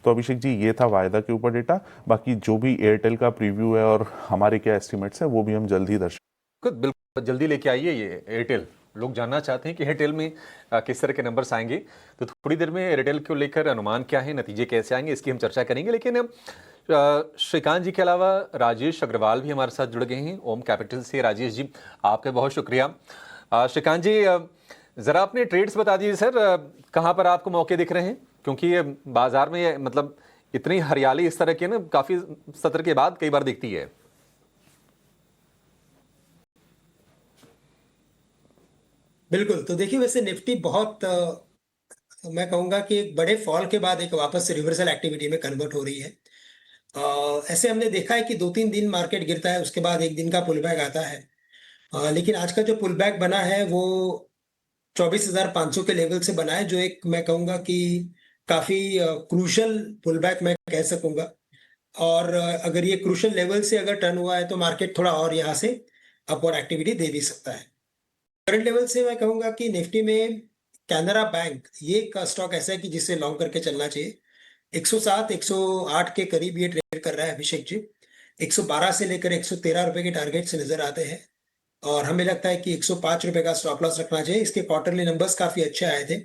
तो अभिषेक जी, ये था वायदा के ऊपर डेटा। बाकी जो भी एयरटेल का प्रीव्यू है और हमारे क्या एस्टिमेट्स हैं वो भी हम जल्द ही बिल्कुल जल्दी लेके आइए ये एयरटेल। लोग जानना चाहते हैं कि एयरटेल में किस तरह के नंबर्स आएंगे, तो थोड़ी देर में एयरटेल को लेकर अनुमान क्या है, नतीजे कैसे आएंगे, इसकी हम चर्चा करेंगे। लेकिन श्रीकांत जी के अलावा राजेश अग्रवाल भी हमारे साथ जुड़ गए हैं ओम कैपिटल से। राजेश जी, आपका बहुत शुक्रिया। श्रीकांत जी, ज़रा अपने ट्रेड्स बता दीजिए सर, कहाँ पर आपको मौके दिख रहे हैं, क्योंकि बाजार में मतलब इतनी हरियाली इस तरह की ना काफ़ी सत्र के बाद कई बार दिखती है। बिल्कुल। तो देखिए, वैसे निफ्टी बहुत मैं कहूंगा कि एक बड़े फॉल के बाद एक वापस से रिवर्सल एक्टिविटी में कन्वर्ट हो रही है। ऐसे हमने देखा है कि 2-3 दिन मार्केट गिरता है, उसके बाद एक दिन का पुल बैक आता है। लेकिन आज का जो पुल बैक बना है वो 24,500 के लेवल से बना है, जो एक मैं कहूंगा कि काफी क्रूशल पुल बैक मैं कह सकूंगा। और अगर ये क्रूशल लेवल से अगर टर्न हुआ है तो मार्केट थोड़ा और यहाँ से अपवर्ड एक्टिविटी दे भी सकता है। करंट लेवल से मैं कहूंगा कि निफ्टी में कैनरा बैंक ये एक स्टॉक ऐसा है कि जिससे लॉन्ग करके चलना चाहिए। 107 108 के करीब ये ट्रेड कर रहा है अभिषेक जी। 112 से लेकर 113 रुपए के टारगेट से नजर आते हैं, और हमें लगता है कि 105 रुपए का स्टॉप लॉस रखना चाहिए। इसके क्वार्टरली नंबर्स काफी अच्छे आए थे,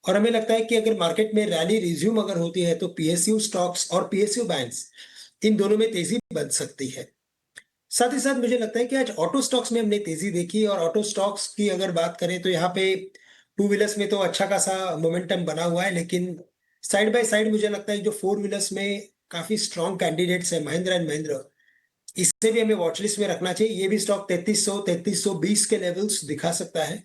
और हमें लगता है कि अगर मार्केट में रैली रिज्यूम अगर होती है तो पीएसयू स्टॉक्स और पीएसयू बैंक्स इन दोनों में तेजी बन सकती है। साथ ही साथ मुझे लगता है कि आज ऑटो स्टॉक्स में हमने तेजी देखी, और ऑटो स्टॉक्स की अगर बात करें तो यहाँ पे टू व्हीलर्स में तो अच्छा खासा मोमेंटम बना हुआ है, लेकिन साइड बाय साइड मुझे लगता है कि जो फोर व्हीलर्स में काफी स्ट्रॉन्ग कैंडिडेट्स है महिंद्रा एंड महिंद्रा, इससे भी हमें वॉचलिस्ट में रखना चाहिए। ये भी स्टॉक 3300 3320 के लेवल्स दिखा सकता है,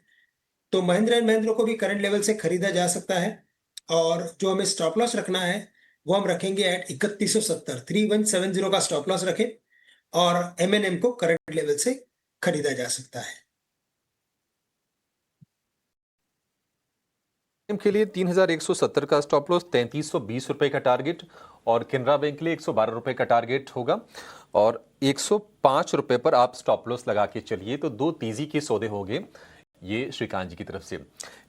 तो महिंद्रा एंड महिंद्रा को भी करंट लेवल से खरीदा जा सकता है। और जो हमें स्टॉप लॉस रखना है वो हम रखेंगे एट 3170, 3170 का स्टॉप लॉस रखें, और M&M को करंट लेवल से खरीदा जा सकता है। के लिए 3170 का स्टॉप लॉस, 3320 रुपए का टारगेट, और केनरा बैंक के लिए 112 रुपए का टारगेट होगा, और 105 रुपए पर आप स्टॉप लॉस लगा के चलिए। तो दो तेजी के सौदे हो गए ये श्रीकांत जी की तरफ से।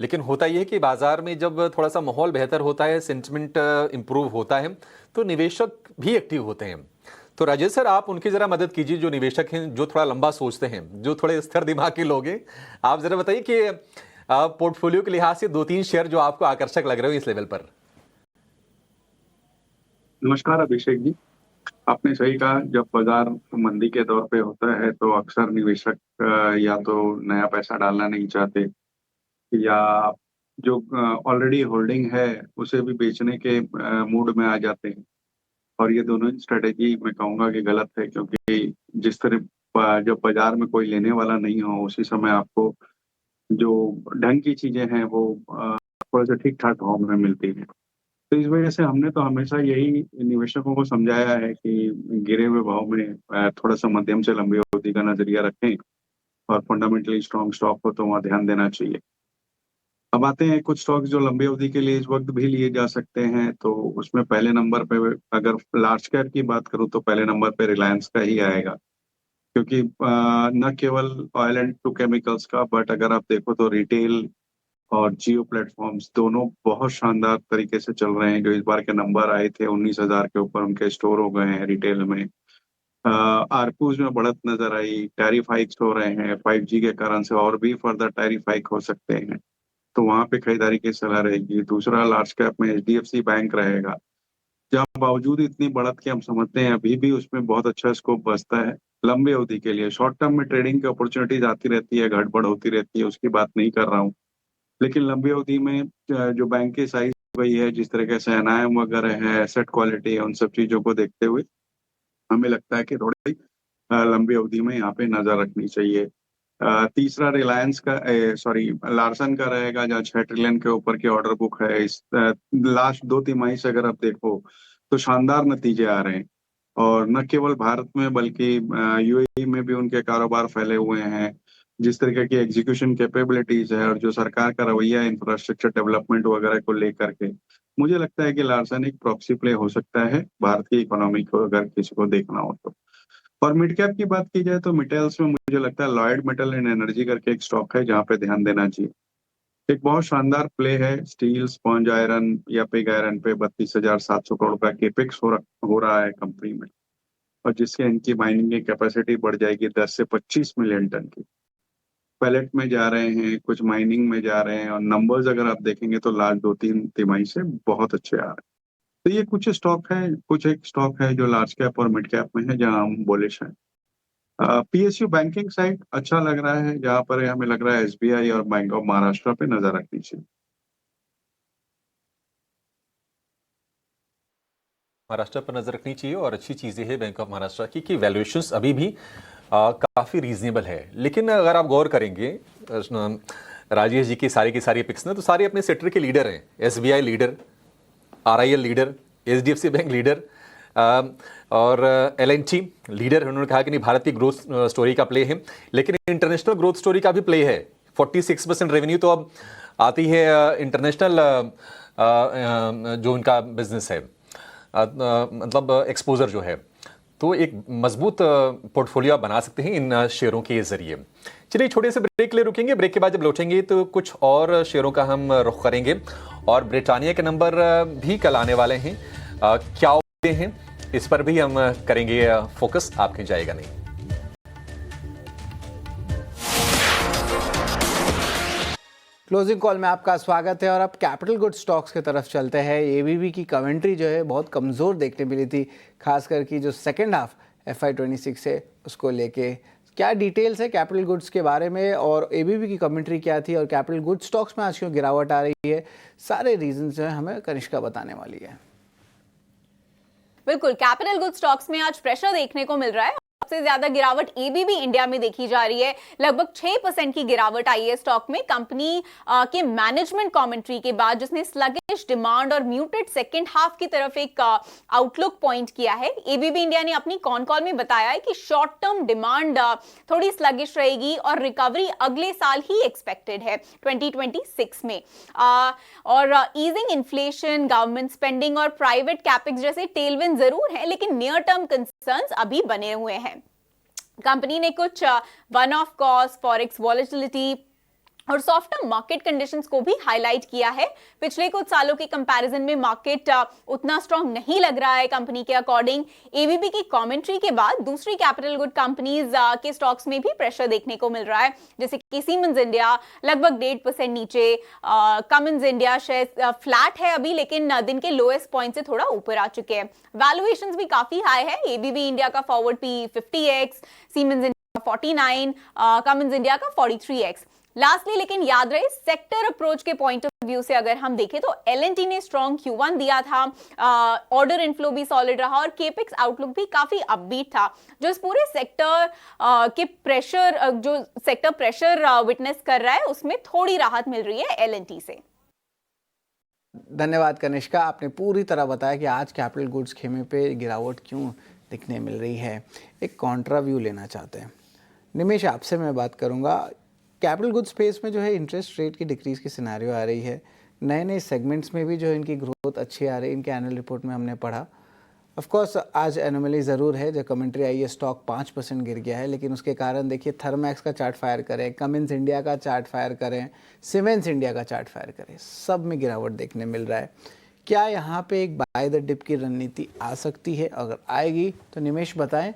लेकिन होता यह है कि बाजार में जब थोड़ा सा माहौल बेहतर होता है, सेंटिमेंट इंप्रूव होता है, तो निवेशक भी एक्टिव होते हैं। तो राजेश सर, आप उनकी जरा मदद कीजिए, जो निवेशक हैं, जो थोड़ा लंबा सोचते हैं, जो थोड़े स्थिर दिमाग के लोग हैं। आप जरा बताइए कि पोर्टफोलियो के लिहाज से 2-3 शेयर जो आपको आकर्षक लग रहे हो इस लेवल पर। नमस्कार अभिषेक जी, आपने सही कहा। जब बाजार मंदी के दौर पे होता है तो अक्सर निवेशक या तो नया पैसा डालना नहीं चाहते, या जो ऑलरेडी होल्डिंग है उसे भी बेचने के मूड में आ जाते हैं। और ये दोनों स्ट्रेटेजी मैं कहूँगा कि गलत है, क्योंकि जिस तरह जब बाजार में कोई लेने वाला नहीं हो उसी समय आपको जो ढंग की चीजें हैं वो थोड़ा सा ठीक ठाक भाव में मिलती हैं। तो इस वजह से हमने तो हमेशा यही निवेशकों को समझाया है कि गिरे हुए भाव में थोड़ा सा मध्यम से लंबी अवधि का नजरिया रखें, और फंडामेंटली स्ट्रॉन्ग स्टॉक हो तो वहाँ ध्यान देना चाहिए। अब आते हैं कुछ स्टॉक्स जो लंबी अवधि के लिए इस वक्त भी लिए जा सकते हैं, तो उसमें पहले नंबर पे अगर लार्ज कैप की बात करूं तो पहले नंबर पे रिलायंस का ही आएगा, क्योंकि न केवल ऑयल एंड टू केमिकल्स का, बट अगर आप देखो तो रिटेल और जियो प्लेटफॉर्म्स दोनों बहुत शानदार तरीके से चल रहे हैं। जो इस बार के नंबर आए थे 19,000 के ऊपर उनके स्टोर हो गए हैं रिटेल में। आरपूज में बढ़त नजर आई, टैरिफ हाइक्स हो रहे हैं 5G के कारण से, और भी फर्दर टैरिफ हाइक हो सकते हैं, तो वहां पे खरीदारी की सलाह रहेगी। दूसरा, लार्ज कैप में HDFC बैंक रहेगा, जहाँ बावजूद इतनी बढ़त के हम समझते हैं अभी भी उसमें बहुत अच्छा स्कोप बचता है लंबे अवधि के लिए। शॉर्ट टर्म में ट्रेडिंग की अपॉर्चुनिटीज आती रहती है, घटबढ़ होती रहती है, उसकी बात नहीं कर रहा हूँ, लेकिन लंबी अवधि में जो बैंक की साइज वही है, जिस तरीके से NIM वगैरह है, एसेट क्वालिटी है, उन सब चीजों को देखते हुए हमें लगता है कि थोड़ी लंबी अवधि में यहाँ पे नजर रखनी चाहिए। तीसरा रिलायंस का सॉरी लार्सन का रहेगा, जहाँ 6 ट्रिलियन के ऊपर की ऑर्डर बुक है। इस लास्ट 2 तिमाही से अगर आप देखो तो शानदार नतीजे आ रहे हैं, और न केवल भारत में बल्कि यूएई में भी उनके कारोबार फैले हुए हैं। जिस तरीके की एग्जीक्यूशन कैपेबिलिटीज है और जो सरकार का रवैया इंफ्रास्ट्रक्चर डेवलपमेंट वगैरह को लेकर के, मुझे लगता है कि लार्सन एक प्रॉक्सी प्ले हो सकता है भारत की इकोनॉमी को अगर किसी को देखना हो तो। और मिड कैप की बात की जाए तो मिटेल्स में मुझे लगता है लॉयड मेटल एंड एनर्जी करके एक स्टॉक है जहां पे ध्यान देना चाहिए। एक बहुत शानदार प्ले है, स्टील स्पॉन्ज आयरन या पिग आयरन पे 32,700 करोड़ का केपेक्स हो रहा है कंपनी में, और जिससे इनकी माइनिंग की कैपेसिटी बढ़ जाएगी 10 से 25 मिलियन टन की। पैलेट में जा रहे हैं, कुछ माइनिंग में जा रहे हैं, और नंबर्स अगर आप देखेंगे तो लास्ट 2-3 तिमाही से बहुत अच्छे आ रहे हैं। तो ये कुछ स्टॉक है, कुछ एक स्टॉक है जो लार्ज कैप और मिड कैप में है जहां हम बुलिश हैं। पीएसयू बैंकिंग साइड अच्छा लग रहा है, जहां पर हमें लग रहा है एसबीआई और बैंक ऑफ महाराष्ट्र पे नजर रखनी चाहिए। महाराष्ट्र पर नजर रखनी चाहिए, और अच्छी चीजें है बैंक ऑफ महाराष्ट्र की कि वैल्यूएशंस अभी भी काफी रीजनेबल है। लेकिन अगर आप गौर करेंगे राजेश जी की सारी पिक्स ना, तो सारे अपने सेक्टर के लीडर हैं। SBI leader, RIL leader, HDFC bank leader, और एल&टी लीडर। उन्होंने कहा कि नहीं, भारत की ग्रोथ स्टोरी का प्ले है, लेकिन इंटरनेशनल ग्रोथ स्टोरी का भी प्ले है। 46% रेवेन्यू तो अब आती है इंटरनेशनल जो उनका बिजनेस है, मतलब एक्सपोजर जो है। तो एक मजबूत पोर्टफोलियो आप बना सकते हैं इन शेयरों के जरिए। चलिए छोटे से ब्रेक ले रुकेंगे, ब्रेक के बाद जब लौटेंगे तो कुछ और शेयरों का हम रुख करेंगे, और ब्रिटानिया के नंबर भी कल आने वाले हैं। क्या होते हैं इस पर भी हम करेंगे फोकस, आपके जाएगा नहीं। क्लोजिंग कॉल में आपका स्वागत है, और अब कैपिटल गुड स्टॉक्स की तरफ चलते हैं। एबीबी की कमेंट्री जो है बहुत कमज़ोर देखने मिली थी, खासकर कि जो सेकेंड हाफ FY26 है उसको लेके। क्या डिटेल्स है कैपिटल गुड्स के बारे में, और एबीबी की कमेंट्री क्या थी, और कैपिटल गुड स्टॉक्स में आज क्यों गिरावट आ रही है, सारे रीजन जो है हमें कनिष्का बताने वाली है। बिल्कुल, कैपिटल गुड स्टॉक्स में आज प्रेशर देखने को मिल रहा है। सबसे ज्यादा गिरावट एबीबी इंडिया में देखी जा रही है। लगभग 6% की गिरावट आई है स्टॉक में कंपनी के मैनेजमेंट कमेंट्री के बाद, जिसने स्लगिश डिमांड और म्यूटेड सेकंड हाफ की तरफ एक आउटलुक पॉइंट किया है। एबीबी इंडिया ने अपनी कॉन कॉल में बताया है कि शॉर्ट टर्म डिमांड थोड़ी स्लगिश रहेगी और रिकवरी अगले साल ही एक्सपेक्टेड है 2026 में। और ईजिंग इन्फ्लेशन, गवर्नमेंट स्पेंडिंग और प्राइवेट कैपेक्स जैसे टेलविंड जरूर है, लेकिन नियर टर्म कंसर्न्स अभी बने हुए हैं। कंपनी ने कुछ one of cost, forex volatility और सॉफ्टर मार्केट कंडीशंस को भी हाईलाइट किया है। पिछले कुछ सालों के कंपैरिजन में मार्केट उतना स्ट्रांग नहीं लग रहा है कंपनी के अकॉर्डिंग। एबीबी की कमेंट्री के बाद दूसरी कैपिटल गुड कंपनीज के स्टॉक्स में भी प्रेशर देखने को मिल रहा है, जैसे कि सीमेंस इंडिया लगभग 1.5% नीचे, कमिंस इंडिया शेयर फ्लैट है अभी, लेकिन दिन के लोएस्ट पॉइंट से थोड़ा ऊपर आ चुके हैं। वैल्यूएशंस भी काफी हाई है। एबीबी इंडिया का forward P 50x, siemens India का 49, कमिंस इंडिया का 43x। लास्टली, लेकिन याद रहे, सेक्टर अप्रोच के पॉइंट ऑफ व्यू से अगर हम देखें तो एल&टी ने स्ट्रॉन्ग Q1 दिया था, ऑर्डर इनफ्लो भी सॉलिड रहा और केपेक्स आउटलुक भी काफी अपबीट था, जो इस पूरे सेक्टर के प्रेशर, जो सेक्टर प्रेशर विटनेस कर रहा है, उसमें थोड़ी राहत मिल रही है एल&टी से। धन्यवाद कनिष्का, आपने पूरी तरह बताया कि आज कैपिटल गुड्स खेमे पे गिरावट क्यों दिखने मिल रही है। एक कॉन्ट्रा व्यू लेना चाहते हैं। निमेश, आपसे मैं बात करूंगा। कैपिटल गुड स्पेस में जो है इंटरेस्ट रेट की डिक्रीज की सिनेरियो आ रही है, नए नए सेगमेंट्स में भी जो इनकी ग्रोथ अच्छी आ रही है, इनके एनुअल रिपोर्ट में हमने पढ़ा। ऑफ कोर्स आज एनोमली ज़रूर है, जो कमेंट्री आई है स्टॉक 5% गिर गया है, लेकिन उसके कारण देखिए थर्मैक्स का चार्ट फायर करें, कमिंस इंडिया का चार्ट फायर करें, सीमेंस इंडिया का चार्ट फायर करें, सब में गिरावट देखने मिल रहा है। क्या यहाँ पे एक बाय द डिप की रणनीति आ सकती है? अगर आएगी तो निमेश बताएं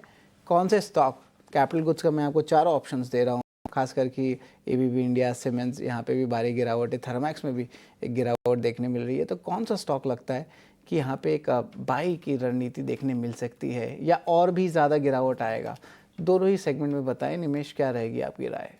कौन से स्टॉक, कैपिटल गुड्स का मैं आपको 4 ऑप्शंस दे रहा हूँ, खासकर कि एबीबी इंडिया, सीमेंस, यहाँ पे भी भारी गिरावट है, थर्मैक्स में भी एक गिरावट देखने मिल रही है। तो कौन सा स्टॉक लगता है कि यहाँ पे एक बाई की रणनीति देखने मिल सकती है, या और भी ज़्यादा गिरावट आएगा? दोनों ही सेगमेंट में बताएं निमेश, क्या रहेगी आपकी राय?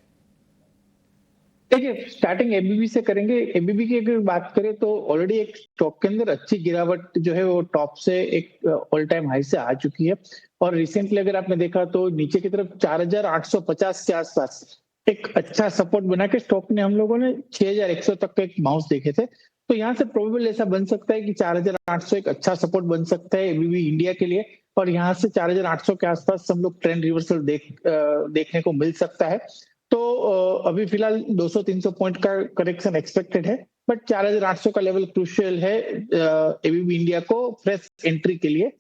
देखिए, स्टार्टिंग एबीबी से करेंगे। एबीबी की अगर बात करें तो ऑलरेडी एक स्टॉक के अंदर अच्छी गिरावट जो है वो टॉप से एक ऑल टाइम हाई से आ चुकी है, और रिसेंटली अगर आपने देखा तो नीचे की तरफ 4,850 के आसपास एक अच्छा सपोर्ट बना के स्टॉक ने हम लोगों ने 6100 तक का एक बाउंस देखे थे। तो यहाँ से प्रोबेबल ऐसा बन सकता है कि 4800 एक अच्छा सपोर्ट बन सकता है एबीबी इंडिया के लिए, और यहाँ से 4800 के आसपास हम लोग ट्रेंड रिवर्सल देखने को मिल सकता है। तो अभी फिलहाल 200-300 पॉइंट का करेक्शन एक्सपेक्टेड है, बट 4800 का लेवल क्रूशियल है एबीबी इंडिया को फ्रेश एंट्री के लिए।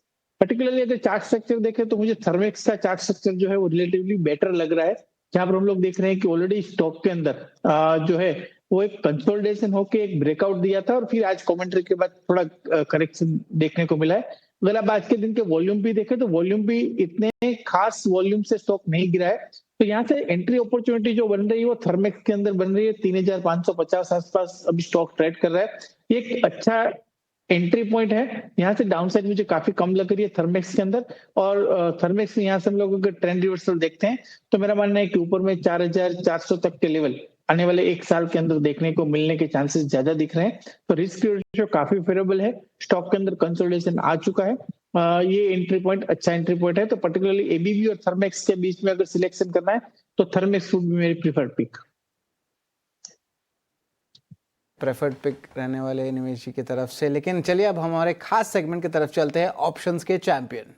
पर्टिकुलरली अगर चार्ट स्ट्रक्चर देखें तो मुझे थर्मेक्स का चार्ट स्ट्रक्चर जो है वो रिलेटिवली बेटर लग रहा है, जहां पर हम लोग देख रहे हैं कि ऑलरेडी स्टॉक के अंदर जो है वो एक कंसोलिडेशन होके एक ब्रेकआउट दिया था और फिर आज कमेंट्री के बाद थोड़ा करेक्शन देखने को मिला है। अगर आप आज के दिन के वॉल्यूम भी देखें तो वॉल्यूम भी इतने खास वॉल्यूम से स्टॉक नहीं गिरा है। तो यहाँ से एंट्री अपॉर्चुनिटी जो बन रही है वो थर्मेक्स के अंदर बन रही है। 3550 आसपास अभी स्टॉक ट्रेड कर रहा है, ये एक अच्छा एंट्री पॉइंट है। यहाँ से डाउन साइड मुझे काफी कम लग रही है थर्मेक्स के अंदर, और थर्मेक्स में यहाँ से हम लोग अगर ट्रेंड रिवर्सल देखते हैं तो मेरा मानना है कि ऊपर में 4400 तक के लेवल आने वाले एक साल के अंदर देखने को मिलने के चांसेस ज्यादा दिख रहे हैं। तो रिस्क रेशियो काफी फेवरेबल है, स्टॉक के अंदर कंसोलिडेशन आ चुका है। ये एंट्री पॉइंट अच्छा एंट्री पॉइंट है। तो पर्टिकुलरली एबीबी और थर्मेक्स के बीच में अगर सिलेक्शन करना है तो थर्मेक्स वुड बी मेरी प्रीफर्ड पिक। प्रेफर्ड पिक रहने वाले निवेशी की तरफ से। लेकिन चलिए अब हमारे खास सेगमेंट की तरफ चलते हैं, ऑप्शंस के चैंपियन।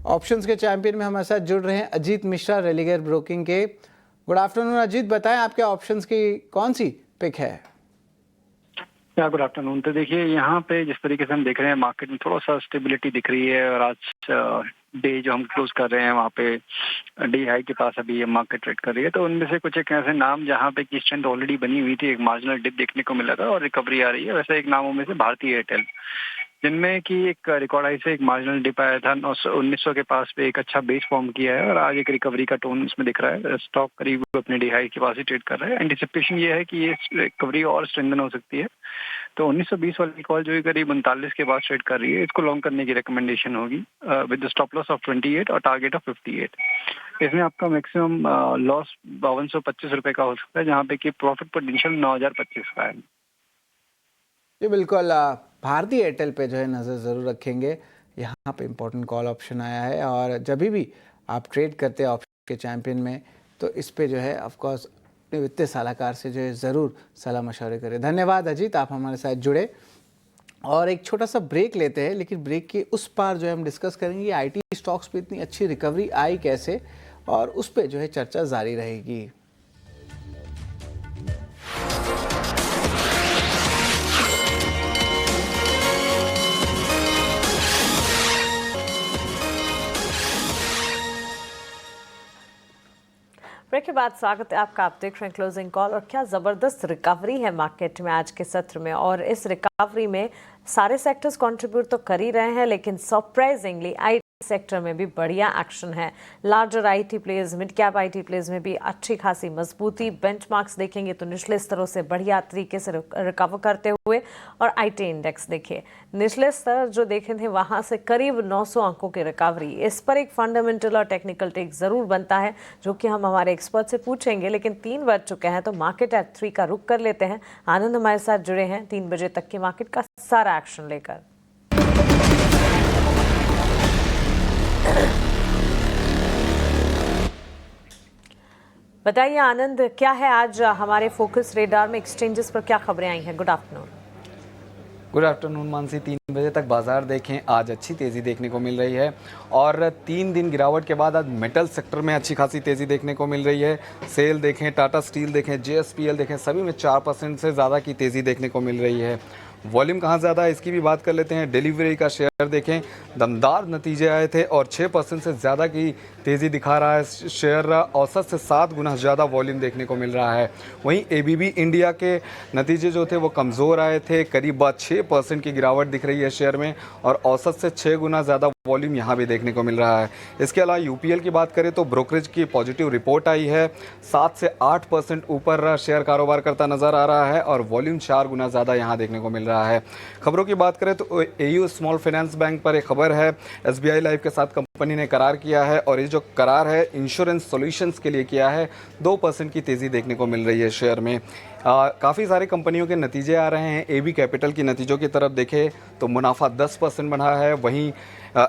ऑप्शंस के चैंपियन में हमारे साथ जुड़ रहे हैं अजीत मिश्रा, रेलिगर ब्रोकिंग के। गुड आफ्टरनून अजीत, बताएं आपके ऑप्शंस की कौन सी पिक है? या गुड आफ्टरनून। तो देखिए यहाँ पे जिस तरीके से हम देख रहे हैं मार्केट में थोड़ा सा स्टेबिलिटी दिख रही है, और आज डे जो हम क्लोज कर रहे हैं वहाँ पे डी हाई के पास अभी ये मार्केट ट्रेड कर रही है। तो उनमें से कुछ एक ऐसे नाम जहाँ पे की स्ट्रेंथ ऑलरेडी बनी हुई थी, एक मार्जिनल डिप देखने को मिला था और रिकवरी आ रही है, वैसे एक नामों में से भारती एयरटेल, जिनमें की एक रिकॉर्ड हाई से एक मार्जिनल डिप आया था 1900 के पास पे, एक अच्छा बेस फॉर्म किया है और आज एक रिकवरी का टोन इसमें दिख रहा है। स्टॉक करीब अपने डी हाई के पास ही ट्रेड कर रहा है। एंटिसिपेशन ये है कि ये रिकवरी और स्ट्रेंथन हो सकती है। तो 1920 वाली कॉल जो करीब 39 के बाद ट्रेड कर रही है, इसको लॉन्ग करने की रिकमेंडेशन होगी विद स्टॉप लॉस ऑफ 28 और टारगेट ऑफ 58। इसमें आपका मैक्सिमम लॉस 5225 रुपए का हो सकता है, जहाँ पे कि प्रॉफिट पोटेंशियल 9025 का है। जी बिल्कुल, भारतीय एयरटेल पे जो है नज़र ज़रूर रखेंगे। यहाँ पे इम्पोर्टेंट कॉल ऑप्शन आया है, और जब भी आप ट्रेड करते हैं ऑप्शन के चैंपियन में तो इस पे जो है ऑफकोर्स अपने वित्तीय सलाहकार से जो है ज़रूर सलाह मशवरे करें। धन्यवाद अजीत, आप हमारे साथ जुड़े। और एक छोटा सा ब्रेक लेते हैं, लेकिन ब्रेक के उस पार जो है हम डिस्कस करेंगे आईटी स्टॉक्स पे इतनी अच्छी रिकवरी आई कैसे, और उस पर जो है चर्चा जारी रहेगी। ब्रेक के बाद स्वागत है आपका। आप देख रहे हैं क्लोजिंग कॉल। और क्या ज़बरदस्त रिकवरी है मार्केट में आज के सत्र में, और इस रिकवरी में सारे सेक्टर्स कंट्रीब्यूट तो कर ही रहे हैं, लेकिन सरप्राइजिंगली आईटी सेक्टर में भी बढ़िया एक्शन है। Larger IT players, mid cap IT players में भी अच्छी खासी मजबूती। बेंचमार्क्स देखेंगे तो निचले स्तरों से बढ़िया तरीके से रिकवर करते हुए, और आईटी इंडेक्स देखिए निचले स्तर जो देखे थे वहां से करीब 900 अंकों की रिकवरी। इस पर एक फंडामेंटल और टेक्निकल टेक जरूर बनता है, जो कि हम हमारे एक्सपर्ट से पूछेंगे। लेकिन 3 बज चुके हैं तो मार्केट एट 3 का रुख कर लेते हैं। आनंद हमारे साथ जुड़े हैं 3 बजे तक की मार्केट का सारा एक्शन लेकर। बताइए आनंद, क्या है आज हमारे फोकस रेडार में, एक्सचेंजेस पर क्या खबरें आई हैं? Good afternoon. Good afternoon Mansi. 3 बजे तक बाजार देखें, आज अच्छी तेज़ी देखने को मिल रही है, और 3 दिन गिरावट के बाद आज मेटल सेक्टर में अच्छी खासी तेज़ी देखने को मिल रही है। सेल देखें, टाटा स्टील देखें, जेएसपीएल देखें, सभी में 4% से ज़्यादा की तेज़ी देखने को मिल रही है। वॉल्यूम कहाँ ज़्यादा है इसकी भी बात कर लेते हैं। डिलीवरी का शेयर देखें, दमदार नतीजे आए थे और 6% से ज़्यादा की तेज़ी दिखा रहा है शेयर। औसत से 7 गुना ज़्यादा वॉल्यूम देखने को मिल रहा है। वहीं एबीबी इंडिया के नतीजे जो थे वो कमज़ोर आए थे, करीब 6% की गिरावट दिख रही है शेयर में, और औसत से 6 गुना ज़्यादा वॉल्यूम यहाँ भी देखने को मिल रहा है। इसके अलावा यूपीएल की बात करें तो ब्रोकरेज की पॉजिटिव रिपोर्ट आई है, 7 से 8% ऊपर शेयर कारोबार करता नज़र आ रहा है, और वॉल्यूम 4 गुना ज़्यादा यहाँ देखने को मिल रहा है। खबरों की बात करें तो एयू स्मॉल फाइनेंस बैंक पर एक खबर है, एसबीआई लाइफ के साथ कंपनी ने करार किया है और ये जो करार है इंश्योरेंस सॉल्यूशंस के लिए किया है। 2% की तेज़ी देखने को मिल रही है शेयर में। काफ़ी सारी कंपनियों के नतीजे आ रहे हैं। एबी कैपिटल की नतीजों की तरफ देखें तो मुनाफा 10% बढ़ा है। वहीं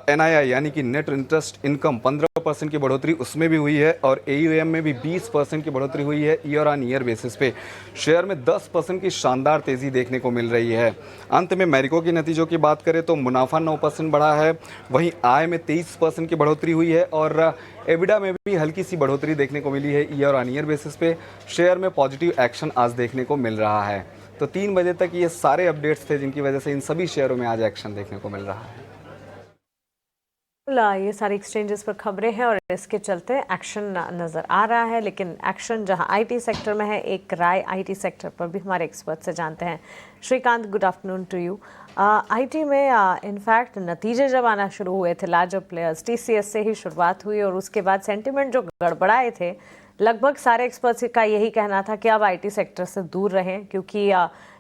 एनआईआई यानी कि नेट इंटरेस्ट इनकम 15% की बढ़ोतरी उसमें भी हुई है और एयूएम में भी 20% की बढ़ोतरी हुई है। ईयर ऑन ईयर बेसिस पे शेयर में 10% की शानदार तेज़ी देखने को मिल रही है। अंत में मैरिको की नतीजों की बात करें तो मुनाफा 9% बढ़ा है। वहीं आय में 23% की बढ़ोतरी हुई है और एबिडा में भी हल्की सी बढ़ोतरी देखने को मिली है। ईयर ऑन ईयर बेसिस पे शेयर में पॉजिटिव एक्शन आज देखने को मिल रहा है। तो 3 बजे तक ये सारे अपडेट्स थे जिनकी वजह से इन सभी शेयरों में आज एक्शन देखने को मिल रहा है। ये सारी एक्सचेंजेस पर खबरें हैं और इसके चलते एक्शन नज़र आ रहा है। लेकिन एक्शन जहां आईटी सेक्टर में है, एक राय आईटी सेक्टर पर भी हमारे एक्सपर्ट से जानते हैं। Shrikant, good afternoon to you. IT में इनफैक्ट नतीजे जब आना शुरू हुए थे लार्जर प्लेयर्स, टीसीएस से ही शुरुआत हुई और उसके बाद सेंटिमेंट जो गड़बड़ाए थे, लगभग सारे एक्सपर्ट्स का यही कहना था कि अब आईटी सेक्टर से दूर रहें क्योंकि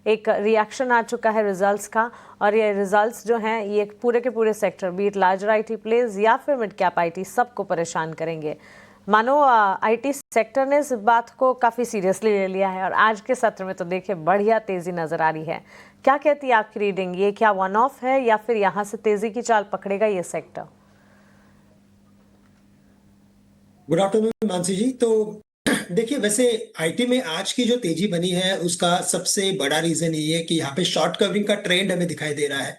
एक रिएक्शन आ चुका है रिजल्ट्स का और ये रिजल्ट्स जो हैं ये पूरे के पूरे sector beat larger IT players या फिर मिड कैप आईटी सबको परेशान करेंगे। मानो आईटी सेक्टर ने इस बात को काफ़ी सीरियसली ले लिया है और आज के सत्र में तो देखिए बढ़िया तेज़ी नज़र आ रही है। क्या कहती है आपकी रीडिंग, ये क्या वन ऑफ है या फिर यहाँ से तेज़ी की चाल पकड़ेगा ये सेक्टर? गुड आफ्टरनून मानसी जी। तो देखिए, वैसे आईटी में आज की जो तेजी बनी है उसका सबसे बड़ा रीजन ये है कि यहाँ पे शॉर्ट कवरिंग का ट्रेंड हमें दिखाई दे रहा है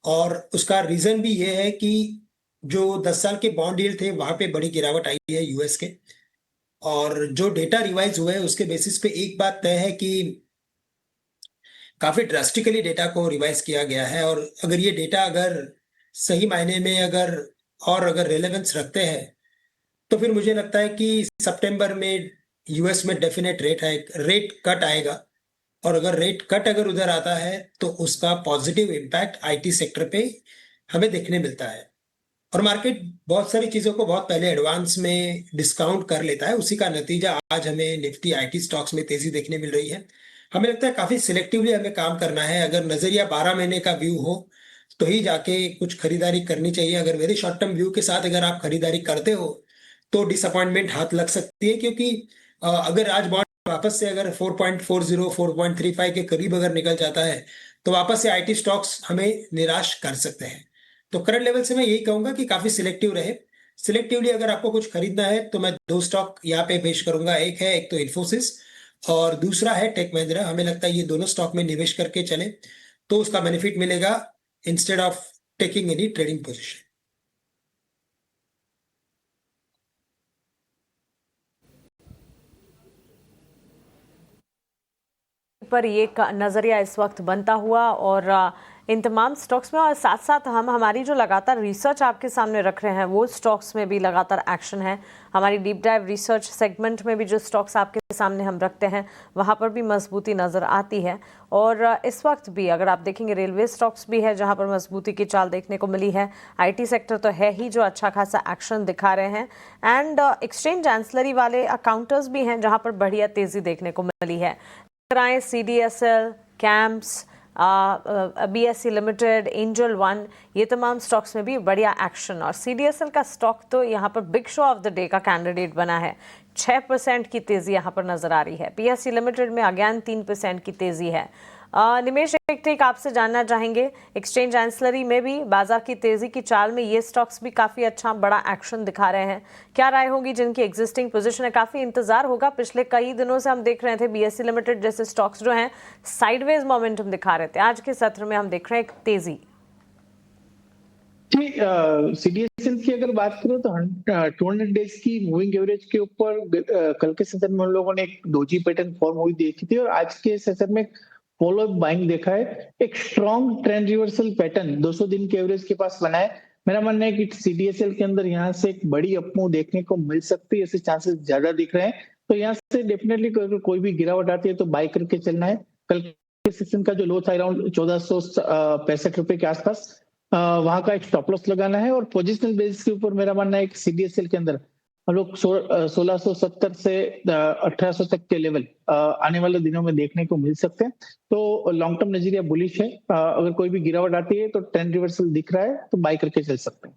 और उसका रीजन भी ये है कि जो 10 साल के बॉन्ड यील्ड थे वहां पे बड़ी गिरावट आई है यूएस के, और जो डेटा रिवाइज हुए हैं उसके बेसिस पे एक बात तय है कि काफी ड्रास्टिकली डेटा को रिवाइज किया गया है। और अगर ये डेटा अगर सही मायने में अगर रेलेवेंस रखते हैं तो फिर मुझे लगता है कि सितंबर में यूएस में डेफिनेट रेट कट आएगा और अगर रेट कट अगर उधर आता है तो उसका पॉजिटिव इम्पैक्ट आईटी सेक्टर पे हमें देखने मिलता है। और मार्केट बहुत सारी चीजों को बहुत पहले एडवांस में डिस्काउंट कर लेता है, उसी का नतीजा आज हमें निफ्टी आईटी स्टॉक्स में तेजी देखने मिल रही है। हमें लगता है काफी सिलेक्टिवली हमें काम करना है। अगर नजरिया 12 महीने का व्यू हो तो ही जाके कुछ खरीदारी करनी चाहिए। अगर वेरी शॉर्ट टर्म व्यू के साथ अगर आप खरीदारी करते हो तो डिसअपॉइंटमेंट हाथ लग सकती है, क्योंकि अगर आज बॉन्ड वापस से अगर 4.40 4.35 के करीब अगर निकल जाता है तो वापस से आईटी स्टॉक्स हमें निराश कर सकते हैं। तो करंट लेवल से मैं यही कहूंगा कि काफी सिलेक्टिव रहे। सिलेक्टिवली अगर आपको कुछ खरीदना है तो मैं 2 स्टॉक यहाँ पे पेश करूंगा। एक तो इन्फोसिस और दूसरा है टेक महिंद्रा। हमें लगता है ये दोनों स्टॉक में निवेश करके चले तो उसका बेनिफिट मिलेगा instead of taking any trading position. पर ये नज़रिया इस वक्त बनता हुआ और इन तमाम स्टॉक्स में, और साथ साथ हम हमारी जो लगातार रिसर्च आपके सामने रख रहे हैं वो स्टॉक्स में भी लगातार एक्शन है। हमारी डीप डाइव रिसर्च सेगमेंट में भी जो स्टॉक्स आपके सामने हम रखते हैं वहाँ पर भी मजबूती नज़र आती है। और इस वक्त भी अगर आप देखेंगे रेलवे स्टॉक्स भी है जहाँ पर मजबूती की चाल देखने को मिली है। आईटी सेक्टर तो है ही जो अच्छा खासा एक्शन दिखा रहे हैं एंड एक्सचेंज एंसलरी वाले अकाउंटर्स भी हैं जहाँ पर बढ़िया तेज़ी देखने को मिली है। CDSL, camps, BSE limited, angel one, ये तमाम स्टॉक्स में भी बढ़िया एक्शन। और CDSL का स्टॉक तो यहाँ पर big show off the day का कैंडिडेट बना है। 6% की तेज़ी यहाँ पर नज़र आ रही है। PSE लिमिटेड में अगेन 3% की तेज़ी है। निमेश, एक ट्रिक आपसे जानना चाहेंगे, एक्सचेंज एंसलरी में भी बाजार की तेज़ी की चाल में ये स्टॉक्स भी काफ़ी अच्छा बड़ा एक्शन दिखा रहे हैं। क्या राय होगी जिनकी एग्जिस्टिंग पोजीशन है? काफ़ी इंतजार होगा। पिछले कई दिनों से हम देख रहे थे BSE लिमिटेड जैसे स्टॉक्स जो हैं साइडवेज मोमेंटम दिखा रहे थे। आज के सत्र में हम देख रहे हैं एक तेज़ी। CDSL की अगर बात करो तो 200 डेज की मूविंग एवरेज के ऊपर कल के सेशन में हम लोगों ने एक डोजी पैटर्न फॉर्म हुई देखी थी और आज के सेशन में फॉलो बाइंग देखा है। एक स्ट्रॉन्ग ट्रेंड रिवर्सल पैटर्न 200 दिन के एवरेज के पास बना है। मेरा मानना है कि CDSL के अंदर यहाँ से एक बड़ी अपमूव देखने को मिल सकती है, ऐसे चांसेस ज्यादा दिख रहे हैं। तो यहाँ से डेफिनेटली अगर कोई भी गिरावट आती है तो बाय करके चलना है। कल के सेशन का जो लो था अराउंड 1465 रुपए के आसपास, वहां का एक स्टॉप लॉस लगाना है। और पोजिशनल बेसिस के ऊपर मेरा मानना है कि CDSL के अंदर हम लोग 1670 से 1800 तक के लेवल आने वाले दिनों में देखने को मिल सकते हैं। तो लॉन्ग टर्म नजरिया बुलिश है। अगर कोई भी गिरावट आती है तो ट्रेंड रिवर्सल दिख रहा है तो बाय करके चल सकते हैं।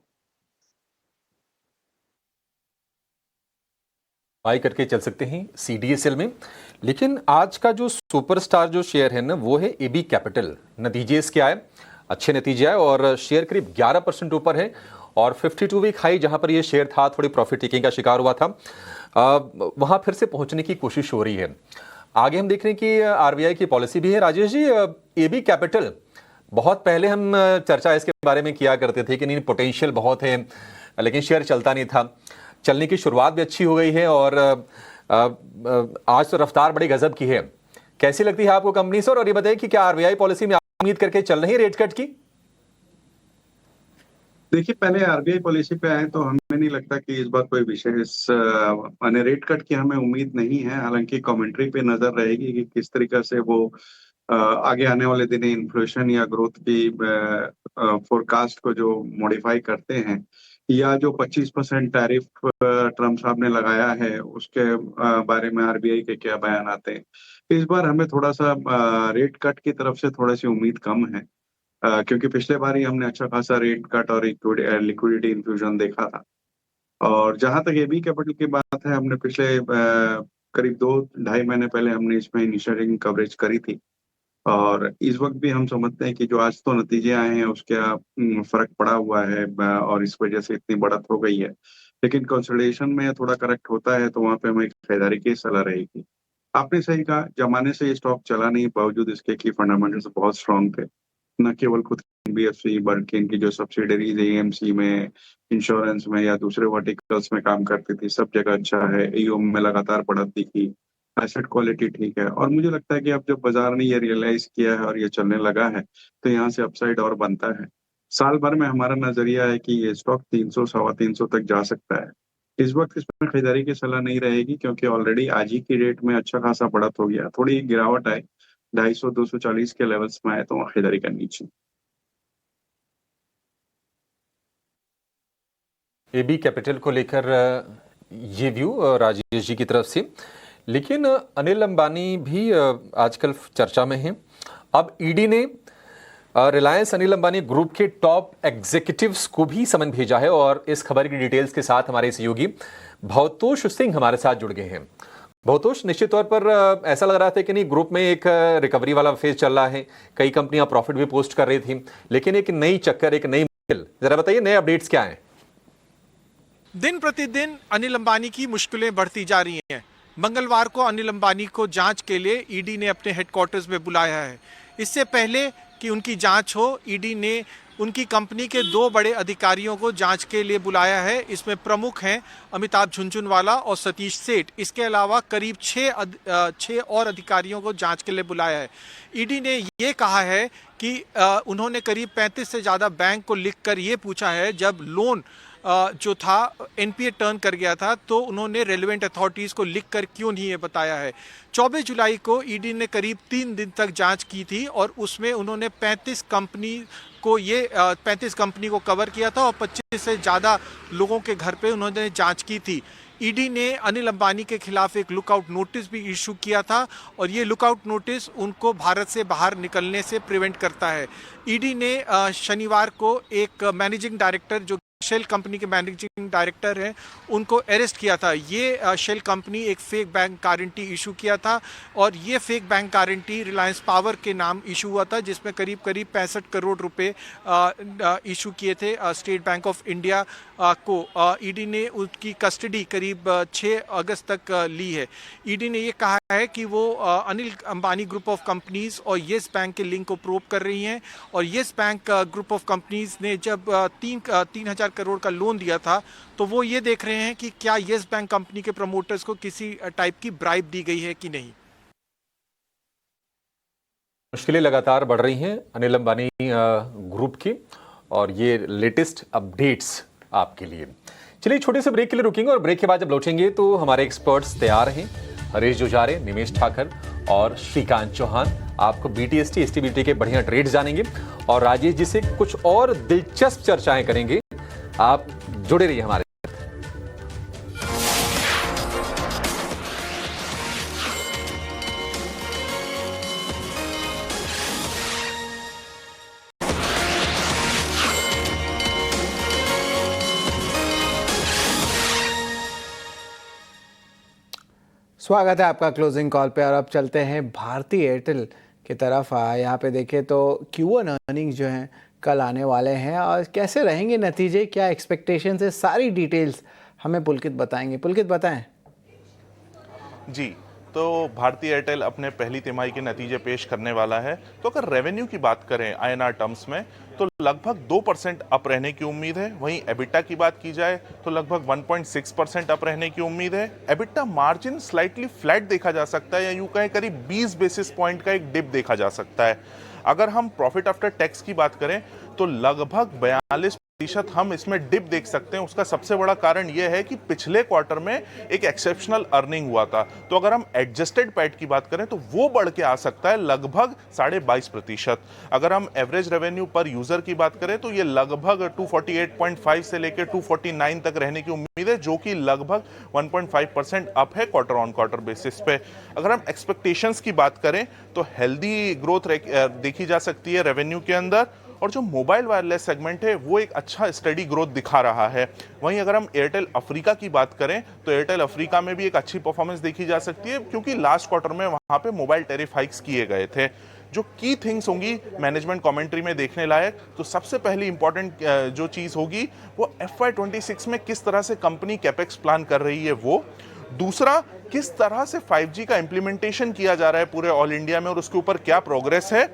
बाय करके चल सकते हैं CDSL में। लेकिन आज का जो सुपरस्टार जो शेयर है ना, वो है AB कैपिटल। नतीजे इसके आए, अच्छे नतीजे आए और शेयर करीब 11% ऊपर है और 52 वीक हाई जहां पर ये शेयर था, थोड़ी प्रॉफिट टेकिंग का शिकार हुआ था, वहां फिर से पहुंचने की कोशिश हो रही है। आगे हम देख रहे हैं कि RBI की पॉलिसी भी है। राजेश जी, AB कैपिटल बहुत पहले हम चर्चा इसके बारे में किया करते थे कि नहीं, पोटेंशियल बहुत है, लेकिन शेयर चलता नहीं था। चलने की शुरुआत भी अच्छी हो गई है और आज तो रफ्तार बड़ी गजब की है। कैसी लगती है आपको कंपनी सर? और ये बताइए कि क्या RBI पॉलिसी में आप उम्मीद करके चल रही है रेट कट की? देखिए, पहले RBI पॉलिसी पे आए तो हमें नहीं लगता कि इस बार कोई विशेष रेट कट की हमें उम्मीद नहीं है। हालांकि कमेंट्री पे नजर रहेगी कि किस तरीके से वो आगे आने वाले दिन इन्फ्लेशन या ग्रोथ की फोरकास्ट को जो मॉडिफाई करते हैं, या जो 25% टैरिफ ट्रम्प साहब ने लगाया है उसके बारे में RBI के क्या बयान आते हैं। इस बार हमें थोड़ा सा रेट कट की तरफ से थोड़ी सी उम्मीद कम है, क्योंकि पिछले बार ही हमने अच्छा खासा रेट कट और लिक्विडिटी इन्फ्यूजन देखा था। और जहां तक AB कैपिटल की बात है, हमने पिछले करीब 2-2.5 महीने पहले हमने इसमें इनिशियलिंग कवरेज करी थी और इस वक्त भी हम समझते हैं कि जो आज तो नतीजे आए हैं उसका फर्क पड़ा हुआ है और इस वजह से इतनी बढ़त हो गई है। लेकिन कंसोलिडेशन में थोड़ा करेक्ट होता है तो वहां पे हमें खरीदारी की सलाह रहेगी। आपने सही कहा, जमाने से ये स्टॉक चला नहीं, बावजूद इसके की फंडामेंटल्स बहुत स्ट्रांग थे। न केवल खुद NBFC बल्कि इनकी जो सब्सिडरीज AMC में, इंश्योरेंस में या दूसरे वर्टिकल्स में काम करती थी, सब जगह अच्छा है। AUM में लगातार बढ़त दिखी, एसेट क्वालिटी ठीक है और मुझे लगता है कि अब जब बाजार ने ये रियलाइज किया है और ये चलने लगा है तो यहाँ से अपसाइड और बनता है। साल भर में हमारा नजरिया है कि ये स्टॉक 300 सवा 300 तक जा सकता है। इस वक्त इसमें खरीदारी की सलाह नहीं रहेगी क्योंकि ऑलरेडी आज ही की रेट में अच्छा खासा बढ़त हो गया। थोड़ी गिरावट आए, 250-240 के लेवल्स में आए तो वहाँ खरीदारी करनी चाहिए। AB कैपिटल को लेकर ये व्यू राजेश जी की तरफ से। लेकिन अनिल अंबानी भी आजकल चर्चा में हैं। अब ED ने रिलायंस अनिल अंबानी ग्रुप के टॉप एग्जीक्यूटिव्स को भी समन भेजा है और इस खबर की डिटेल्स के साथ हमारे सहयोगी भवतोष सिंह हमारे साथ जुड़ गए हैं। भवतोष, निश्चित तौर पर ऐसा लग रहा था कि नहीं, ग्रुप में एक रिकवरी वाला फेज चल रहा है, कई कंपनियां प्रॉफिट भी पोस्ट कर रही थी, लेकिन एक नई चक्कर, एक नई मुश्किल, जरा बताइए नए अपडेट्स क्या हैं? दिन प्रतिदिन अनिल अंबानी की मुश्किलें बढ़ती जा रही हैं। मंगलवार को अनिल अंबानी को जांच के लिए ED ने अपने हेडक्वार्टर्स में बुलाया है। इससे पहले कि उनकी जांच हो, ED ने उनकी कंपनी के 2 बड़े अधिकारियों को जांच के लिए बुलाया है। इसमें प्रमुख हैं अमिताभ झुनझुनवाला और सतीश सेठ। इसके अलावा करीब 6 और अधिकारियों को जांच के लिए बुलाया है। ED ने ये कहा है कि उन्होंने करीब 35 से ज़्यादा बैंक को लिखकर ये पूछा है, जब लोन जो था NPA टर्न कर गया था तो उन्होंने रेलेवेंट अथॉरिटीज़ को लिखकर क्यों नहीं ये बताया है। 24 जुलाई को ED ने करीब 3 दिन तक जांच की थी और उसमें उन्होंने 35 कंपनी को कवर किया था और 25 से ज़्यादा लोगों के घर पे उन्होंने जांच की थी। ED ने अनिल अंबानी के खिलाफ एक लुकआउट नोटिस भी इशू किया था और ये लुकआउट नोटिस उनको भारत से बाहर निकलने से प्रिवेंट करता है। ED ने शनिवार को एक मैनेजिंग डायरेक्टर, जो शेल कंपनी के मैनेजिंग डायरेक्टर हैं, उनको अरेस्ट किया था। ये शेल कंपनी एक फेक बैंक गारंटी इशू किया था और ये fake bank guarantee Reliance power के नाम इशू हुआ था, जिसमें करीब 65 करोड़ रुपए इशू किए थे स्टेट बैंक ऑफ इंडिया को। ED ने उसकी कस्टडी करीब 6 अगस्त तक ली है। ED ने ये कहा है कि वो Anil Ambani group of companies और येस बैंक के लिंक को प्रोब कर रही हैं और yes bank group of companies ने जब 3,000 करोड़ का लोन दिया था तो वो ये देख रहे हैं कि क्या येस बैंक कंपनी के प्रमोटर्स को किसी टाइप की ब्राइब दी गई है कि नहीं। मुश्किलें लगातार बढ़ रही हैं अनिल अंबानी ग्रुप की और ये लेटेस्ट अपडेट्स आपके लिए। चलिए छोटे से ब्रेक के लिए रुकेंगे और ब्रेक के बाद जब लौटेंगे तो हमारे एक्सपर्ट्स तैयार हैं, हरीश जुजारे, निमेश ठाकर और श्रीकांत चौहान। आपको BTST STBT के बढ़िया ट्रेड्स जानेंगे और राजेश जी से कुछ और दिलचस्प चर्चाएं करेंगे। आप जुड़े रहिए हमारे। स्वागत है आपका क्लोजिंग कॉल पे और अब चलते हैं भारती एयरटेल की तरफ। यहाँ पे देखें तो Q1 अर्निंग्स जो हैं कल आने वाले हैं और कैसे रहेंगे नतीजे, क्या एक्सपेक्टेशंस है, सारी डिटेल्स हमें पुलकित बताएंगे। पुलकित बताएं। जी, तो भारती एयरटेल अपने पहली तिमाही के नतीजे पेश करने वाला है। तो अगर रेवेन्यू की बात करें INR टर्म्स में तो लगभग 2% अप रहने की उम्मीद है। वहीं एबिटा की बात की जाए तो लगभग 1.6% अप रहने की उम्मीद है। एबिटा मार्जिन स्लाइटली फ्लैट देखा जा सकता है या यूं कहें करीब 20 बेसिस पॉइंट का एक डिप देखा जा सकता है। अगर हम प्रॉफिट आफ्टर टैक्स की बात करें तो लगभग 42% हम इसमें डिप देख सकते हैं। उसका सबसे बड़ा कारण यह है कि पिछले क्वार्टर में एक एक्सेप्शनल अर्निंग हुआ था। तो अगर हम एडजस्टेड पैट की बात करें तो वो बढ़ के आ सकता है लगभग 22.5%। अगर हम एवरेज रेवेन्यू पर यूजर की बात करें तो ये लगभग 248.5 से लेकर 249 तक रहने की उम्मीद है, जो कि लगभग 1.5% अप है क्वार्टर ऑन क्वार्टर बेसिस पे। अगर हम एक्सपेक्टेशंस की बात करें तो हेल्दी ग्रोथ देखी जा सकती है रेवेन्यू के अंदर, और जो मोबाइल वायरलेस सेगमेंट है वो एक अच्छा स्टडी ग्रोथ दिखा रहा है। वहीं अगर हम एयरटेल अफ्रीका की बात करें तो एयरटेल अफ्रीका में भी एक अच्छी परफॉर्मेंस देखी जा सकती है, क्योंकि लास्ट क्वार्टर में वहां पे मोबाइल टैरिफ हाइक्स किए गए थे। जो की थिंग्स होंगी मैनेजमेंट कमेंट्री में देखने लायक, तो सबसे पहली इंपॉर्टेंट जो चीज होगी वो FY26 में किस तरह से कंपनी कैपेक्स प्लान कर रही है वो। दूसरा, किस तरह से 5G का इम्प्लीमेंटेशन किया जा रहा है पूरे ऑल इंडिया में और उसके ऊपर क्या प्रोग्रेस है।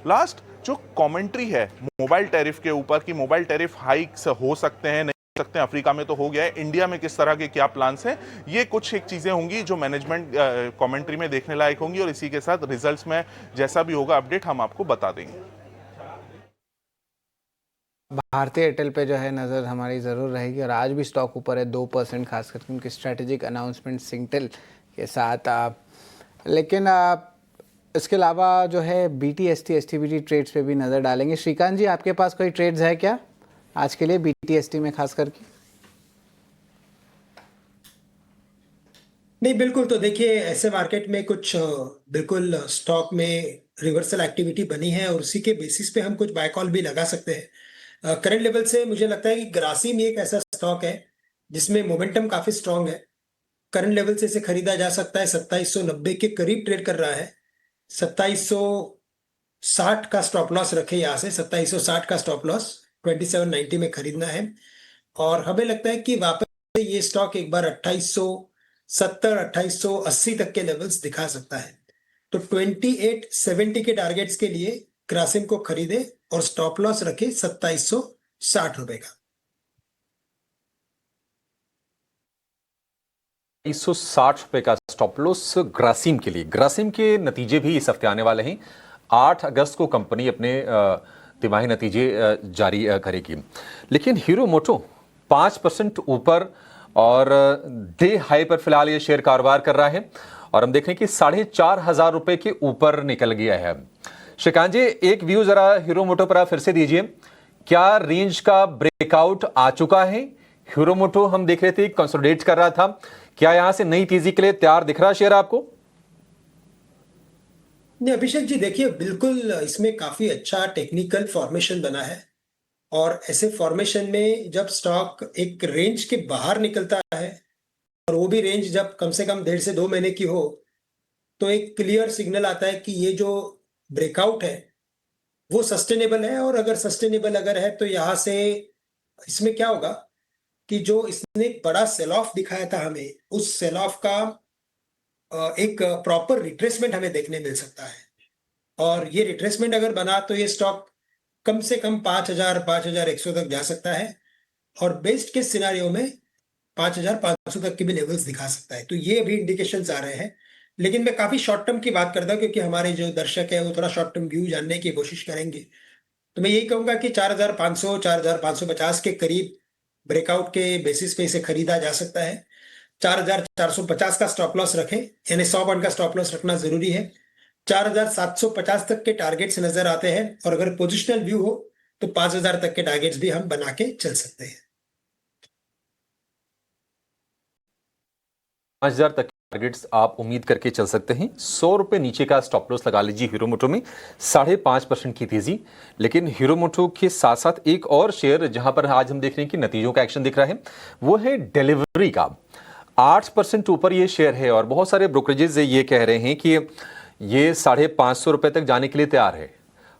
लास्ट, जो कमेंट्री है मोबाइल टैरिफ के ऊपर कि मोबाइल टैरिफ हाइक्स हो सकते हैं, नहीं हो सकते हैं, अफ्रीका में तो हो गया है, इंडिया में किस तरह के क्या प्लान्स हैं, ये कुछ एक चीजें होंगी जो मैनेजमेंट कमेंट्री में देखने लायक होंगी। और इसी के साथ रिजल्ट्स में जैसा भी होगा अपडेट हम आपको बता देंगे। भारतीय एयरटेल पे जो है नज़र हमारी ज़रूर रहेगी और आज भी स्टॉक ऊपर है 2%, खास करके उनकी स्ट्रेटेजिक अनाउंसमेंट सिंगटेल के साथ। लेकिन इसके अलावा जो है BTST STBT ट्रेड्स पे भी नज़र डालेंगे। श्रीकांत जी, आपके पास कोई ट्रेड्स है क्या आज के लिए BTST में खास करके? नहीं, बिल्कुल। तो देखिए, ऐसे मार्केट में कुछ बिल्कुल स्टॉक में रिवर्सल एक्टिविटी बनी है और उसी के बेसिस पे हम कुछ बाय कॉल भी लगा सकते हैं। करंट लेवल से मुझे लगता है कि ग्रासिम एक ऐसा स्टॉक है जिसमें मोमेंटम काफी स्ट्रांग है। करंट लेवल से इसे खरीदा जा सकता है। 2790 के करीब ट्रेड कर रहा है। 2760 का स्टॉप लॉस रखे यहाँ से। 2760 का स्टॉप लॉस 2790 में खरीदना है और हमें लगता है कि वापस ये स्टॉक एक बार 2870 2880 तक के लेवल्स दिखा सकता है। तो 2870 के टारगेट्स के लिए ग्रासिम को खरीदे और स्टॉप लॉस रखे 2760 रुपए का। 260 रुपए का स्टॉप लॉस ग्रासिम के लिए। ग्रासिम के नतीजे भी इस हफ्ते आने वाले हैं। 8 अगस्त को कंपनी अपने तिमाही नतीजे जारी करेगी। लेकिन हीरो मोटो 5% ऊपर और डे हाई पर फिलहाल ये शेयर कारोबार कर रहा है और हम देखें कि 4,500 रुपए के ऊपर निकल गया है। श्रीकांत जी, एक व्यू जरा हीरो मोटो पर आप फिर से दीजिए। क्या रेंज का ब्रेकआउट आ चुका है? हीरो मोटो हम देख रहे थे कंसोलिडेट कर रहा था, क्या यहां से नई तेजी के लिए तैयार दिख रहा शेयर आपको? नहीं अभिषेक जी, देखिए बिल्कुल इसमें काफी अच्छा टेक्निकल फॉर्मेशन बना है और ऐसे फॉर्मेशन में जब स्टॉक एक रेंज के बाहर निकलता है और वो भी रेंज जब कम से कम 1.5 से 2 महीने की हो, तो एक क्लियर सिग्नल आता है कि ये जो ब्रेकआउट है वो सस्टेनेबल है। और अगर सस्टेनेबल अगर है तो यहाँ से इसमें क्या होगा कि जो इसने बड़ा सेल ऑफ दिखाया था हमें, उस सेल ऑफ का एक प्रॉपर रिट्रेसमेंट हमें देखने मिल सकता है। और ये रिट्रेसमेंट अगर बना तो ये स्टॉक कम से कम 5,000 5,100 तक जा सकता है और बेस्ट के सिनारियो में 5,500 तक के भी लेवल्स दिखा सकता है। तो ये अभी इंडिकेशंस आ रहे हैं। लेकिन मैं काफी शॉर्ट टर्म की बात करता हूँ क्योंकि हमारे जो दर्शक है वो थोड़ा शॉर्ट टर्म व्यू जानने की कोशिश करेंगे। तो मैं यही कहूंगा कि 4,500 4,550 के करीब ब्रेकआउट के बेसिस पे इसे खरीदा जा सकता है। 4,450 का स्टॉप लॉस रखें, यानी 100 पॉइंट का स्टॉप लॉस रखना जरूरी है। 4,750 तक के टारगेट्स नजर आते हैं और अगर पोजिशनल व्यू हो तो 5,000 तक के टारगेट्स भी हम बना के चल सकते हैं। 5,000 तक टारगेट्स आप उम्मीद करके चल सकते हैं। 100 रुपए नीचे का स्टॉप लॉस लगा लीजिए हीरो मोटो में। 5.5% की तेजी। लेकिन हीरो मोटो के साथ साथ एक और शेयर जहां पर आज हम देख रहे हैं कि नतीजों का एक्शन दिख रहा है, वो है डिलीवरी का। 8% ऊपर ये शेयर है और बहुत सारे ब्रोकरेजेस ये कह रहे हैं कि ये 550 रुपए तक जाने के लिए तैयार है।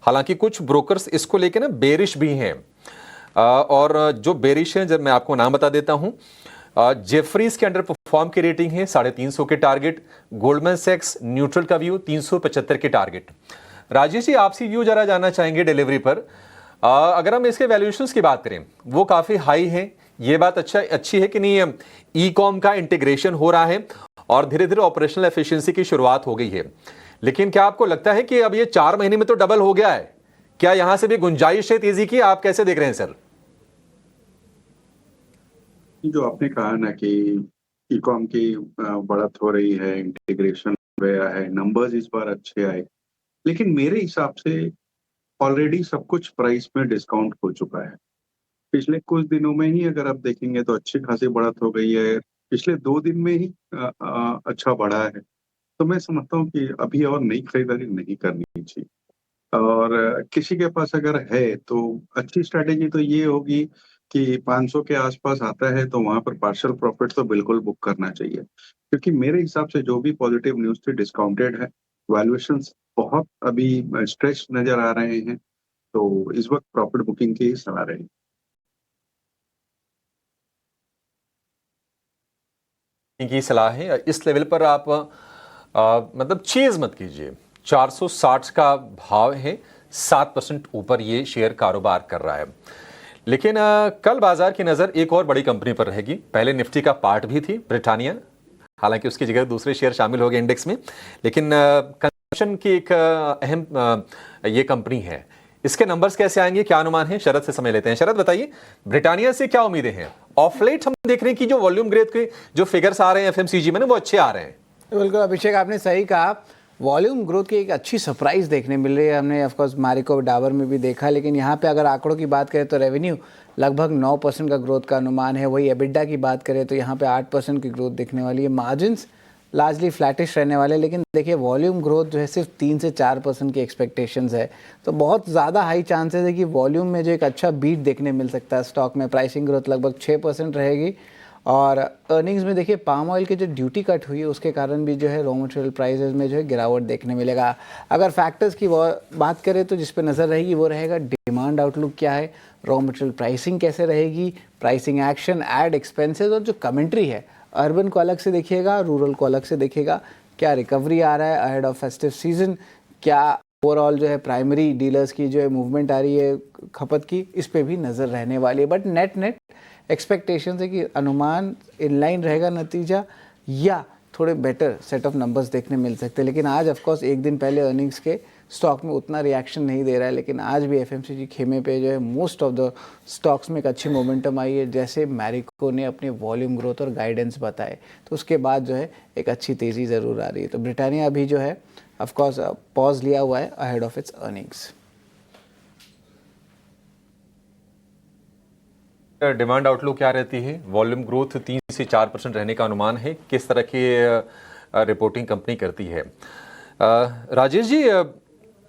हालांकि कुछ ब्रोकर्स इसको लेके ना बेरिश भी हैं और जो बेरिश हैं, जब मैं आपको नाम बता देता हूं, जेफरीज के अंडर परफॉर्म की रेटिंग है 350 के टारगेट, गोल्डमैन सैक्स न्यूट्रल का व्यू 375 के टारगेट। राजेश जी, आपसी व्यू जरा जानना चाहेंगे डिलीवरी पर। अगर हम इसके वैल्यूएशंस की बात करें, वो काफी हाई है, ये बात अच्छी है कि नहीं? ई कॉम का इंटीग्रेशन हो रहा है और धीरे धीरे ऑपरेशनल एफिशिएंसी की शुरुआत हो गई है, लेकिन क्या आपको लगता है कि अब ये 4 महीने में तो डबल हो गया है, क्या यहां से भी गुंजाइश है तेजी की? आप कैसे देख रहे हैं सर? जो आपने कहा ना कि ई कॉम की बढ़त हो रही है, इंटीग्रेशन गया है, नंबर्स इस बार अच्छे आए, लेकिन मेरे हिसाब से ऑलरेडी सब कुछ प्राइस में डिस्काउंट हो चुका है। पिछले कुछ दिनों में ही अगर आप देखेंगे तो अच्छी खासी बढ़त हो गई है, पिछले 2 दिन में ही अच्छा बढ़ा है। तो मैं समझता हूँ कि अभी और नई खरीदारी नहीं करनी चाहिए और किसी के पास अगर है तो अच्छी स्ट्रैटेजी तो ये होगी कि 500 के आसपास आता है तो वहां पर पार्शियल प्रॉफिट तो बिल्कुल बुक करना चाहिए, क्योंकि मेरे हिसाब से जो भी पॉजिटिव न्यूज थी डिस्काउंटेड है, वैल्यूएशंस बहुत अभी स्ट्रेच नजर आ रहे हैं, तो इस वक्त प्रॉफिट बुकिंग की ही सलाह रहेगी। की सलाह है इस लेवल पर आप मतलब चेज मत कीजिए। 460 का भाव है, 7% ऊपर ये शेयर कारोबार कर रहा है। लेकिन कल बाजार की नजर एक और बड़ी कंपनी पर रहेगी। पहले निफ्टी का पार्ट भी थी ब्रिटानिया, हालांकि उसकी जगह दूसरे शेयर शामिल हो गए इंडेक्स में, लेकिन कंजम्पशन की एक अहम ये कंपनी है। इसके नंबर्स कैसे आएंगे, क्या अनुमान है? शरद से समय लेते हैं। शरद बताइए, ब्रिटानिया से क्या उम्मीदें हैं? ऑफ लेट हम देख रहे हैं कि जो वॉल्यूम ग्रोथ के जो फिगर्स आ रहे हैं एफएमसीजी में ना, वो अच्छे आ रहे हैं। बिल्कुल अभिषेक, आपने सही कहा, वॉल्यूम ग्रोथ की एक अच्छी सरप्राइज देखने मिल रही है। हमने ऑफकोर्स मैरिको डाबर में भी देखा, लेकिन यहाँ पे अगर आंकड़ों की बात करें तो रेवेन्यू लगभग 9% का ग्रोथ का अनुमान है। वही एबिडा की बात करें तो यहाँ पे 8% की ग्रोथ दिखने वाली है। मार्जिन्स लार्जली फ्लैटिश रहने वाले, लेकिन देखिए वॉल्यूम ग्रोथ जो है सिर्फ 3 से 4% की एक्सपेक्टेशंस है, तो बहुत ज़्यादा हाई चांसेस है कि वॉल्यूम में जो एक अच्छा बीट देखने मिल सकता है स्टॉक में। प्राइसिंग ग्रोथ लगभग 6% रहेगी और अर्निंग्स में देखिए पाम ऑयल की जो ड्यूटी कट हुई है उसके कारण भी जो है रॉ मटेरियल प्राइसेस में जो है गिरावट देखने मिलेगा। अगर फैक्टर्स की बात करें तो जिस पे नज़र रहेगी वो रहेगा डिमांड आउटलुक क्या है, रॉ मटेरियल प्राइसिंग कैसे रहेगी, प्राइसिंग एक्शन, एड एक्सपेंसेस, और जो कमेंट्री है अर्बन को अलग से देखिएगा, रूरल को अलग से देखिएगा। क्या रिकवरी आ रहा है अहेड ऑफ फेस्टिव सीजन, क्या ओवरऑल जो है प्राइमरी डीलर्स की जो है मूवमेंट आ रही है खपत की, इस पे भी नज़र रहने वाली है। बट नेट एक्सपेक्टेशन है कि अनुमान इनलाइन रहेगा नतीजा या थोड़े बेटर सेट ऑफ नंबर्स देखने मिल सकते हैं। लेकिन आज ऑफकोर्स एक दिन पहले अर्निंग्स के स्टॉक में उतना रिएक्शन नहीं दे रहा है, लेकिन आज भी एफएमसीजी खेमे पे जो है मोस्ट ऑफ द स्टॉक्स में एक अच्छी मोमेंटम आई है। जैसे मैरिको ने अपने वॉल्यूम ग्रोथ और गाइडेंस बताए तो उसके बाद जो है एक अच्छी तेज़ी ज़रूर आ रही है। तो ब्रिटानिया अभी जो है ऑफकोर्स पॉज लिया हुआ है ahead of its earnings. Demand outlook क्या रहती है? वॉल्यूम ग्रोथ 3 से 4% रहने का अनुमान है। किस तरह की रिपोर्टिंग कंपनी करती है? राजेश जी,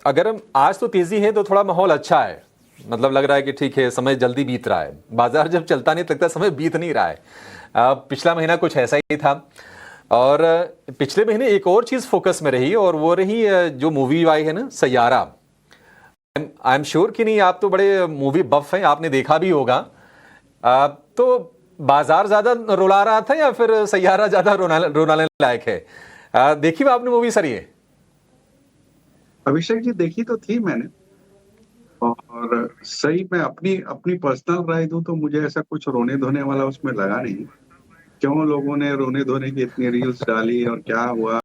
अगर हम आज तो तेजी है तो थोड़ा माहौल अच्छा है, मतलब लग रहा है कि ठीक है, समय जल्दी बीत रहा है। बाजार जब चलता नहीं लगता समय बीत नहीं रहा है। पिछला महीना कुछ ऐसा ही था और पिछले महीने एक और चीज फोकस में रही और वो रही जो मूवी आई है ना, सैयारा। आई एम श्योर कि नहीं, आप तो बड़े मूवी बफ हैं, आपने देखा भी होगा। तो बाजार ज्यादा रुला रहा था या फिर सैयारा ज्यादा रोने लायक है? देखी हुई आपने मूवी सर? ये अभिषेक जी, देखी तो थी मैंने, और सही में अपनी पर्सनल राय दूं तो मुझे ऐसा कुछ रोने धोने वाला उसमें लगा नहीं। क्यों लोगों ने रोने धोने की इतनी रील्स डाली और क्या हुआ,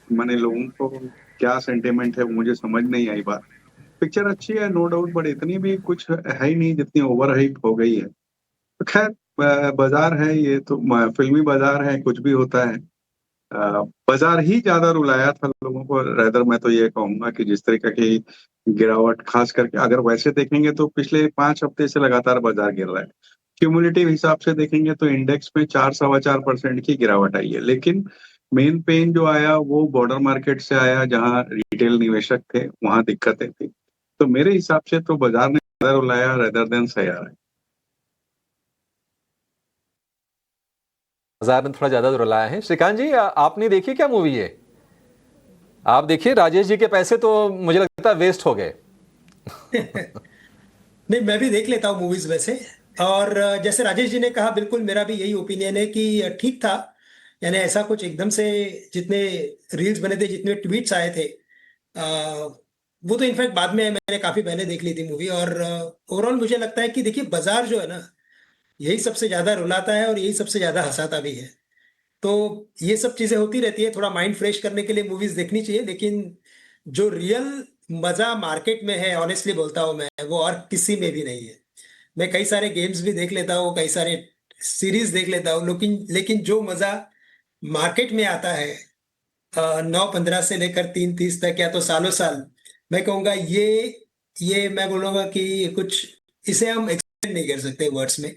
मैंने लोगों को क्या सेंटिमेंट है मुझे समझ नहीं आई बात। पिक्चर अच्छी है नो डाउट, बट इतनी भी कुछ है ही नहीं जितनी ओवर हाइप हो गई है। तो खैर, बाजार है ये तो, फिल्मी बाजार है, कुछ भी होता है। बाजार ही ज्यादा रुलाया था लोगों को। रेदर मैं तो ये कहूंगा कि जिस तरीके की गिरावट, खास करके अगर वैसे देखेंगे तो पिछले 5 हफ्ते से लगातार बाजार गिर रहा है। क्यूमुलेटिव हिसाब से देखेंगे तो इंडेक्स में 4-4.25% की गिरावट आई है, लेकिन मेन पेन जो आया वो बॉर्डर मार्केट से आया, जहां रिटेल निवेशक थे वहां दिक्कतें थी। तो मेरे हिसाब से तो बाजार ने ज्यादा रुलाया रेदर देन सैयारा। बाजार ने थोड़ा ज्यादा रुलाया है। श्रीकांत जी, आपने देखी क्या मूवी है? आप देखिए, राजेश जी के पैसे तो मुझे लगता है वेस्ट हो गए। नहीं, मैं भी देख लेता हूँ मूवीज वैसे। और जैसे राजेश जी ने कहा, बिल्कुल मेरा भी यही ओपिनियन है कि ठीक था। यानी ऐसा कुछ एकदम से जितने रील्स बने थे, जितने ट्वीट्स आए थे, वो तो इनफैक्ट बाद में मैंने काफी पहले देख ली थी मूवी। और ओवरऑल मुझे लगता है कि देखिए, बाजार जो है ना, यही सबसे ज्यादा रुलाता है और यही सबसे ज्यादा हंसाता भी है। तो ये सब चीजें होती रहती है। थोड़ा माइंड फ्रेश करने के लिए मूवीज देखनी चाहिए, लेकिन जो रियल मजा मार्केट में है, ऑनेस्टली बोलता हूँ मैं, वो और किसी में भी नहीं है। मैं कई सारे गेम्स भी देख लेता हूँ, कई सारे सीरीज देख लेता हूँ, लेकिन जो मजा मार्केट में आता है 9-15 से लेकर 3-30 तक, या तो सालों साल, मैं कहूँगा ये मैं बोलूँगा कि कुछ इसे हम एक्सप्लेन नहीं कर सकते वर्ड्स में।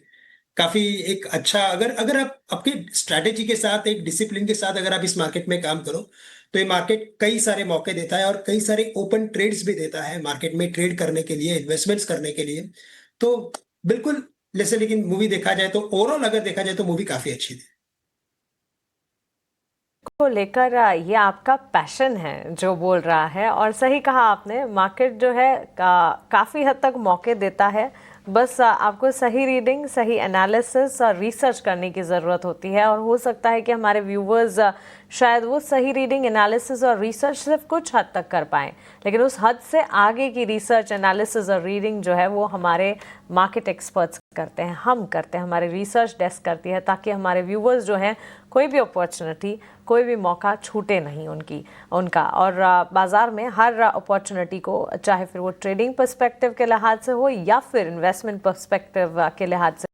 काफी एक अच्छा, अगर आप आपके स्ट्रैटेजी के साथ, एक डिसिप्लिन के साथ अगर आप इस मार्केट में काम करो, तो ये मार्केट कई सारे मौके देता है और कई सारे ओपन ट्रेड्स भी देता है मार्केट में ट्रेड करने के लिए, इन्वेस्टमेंट्स करने के लिए। तो बिल्कुल जैसे, लेकिन मूवी देखा जाए तो ओवरऑल अगर देखा जाए तो मूवी काफी अच्छी थी। को लेकर ये आपका पैशन है जो बोल रहा है, और सही कहा आपने, मार्केट जो है काफ़ी हद तक मौके देता है। बस आपको सही रीडिंग, सही एनालिसिस और रिसर्च करने की ज़रूरत होती है। और हो सकता है कि हमारे व्यूवर्स शायद वो सही रीडिंग, एनालिसिस और रिसर्च सिर्फ कुछ हद तक कर पाएँ, लेकिन उस हद से आगे की रिसर्च, एनालिसिस और रीडिंग जो है वो हमारे मार्केट एक्सपर्ट्स करते हैं, हम करते हैं, हमारे रिसर्च डेस्क करती है, ताकि हमारे व्यूवर्स जो हैं कोई भी अपॉर्चुनिटी, कोई भी मौका छूटे नहीं उनका। और बाज़ार में हर अपॉर्चुनिटी को, चाहे फिर वो ट्रेडिंग पर्सपेक्टिव के लिहाज से हो या फिर इन्वेस्टमेंट पर्सपेक्टिव के लिहाज से,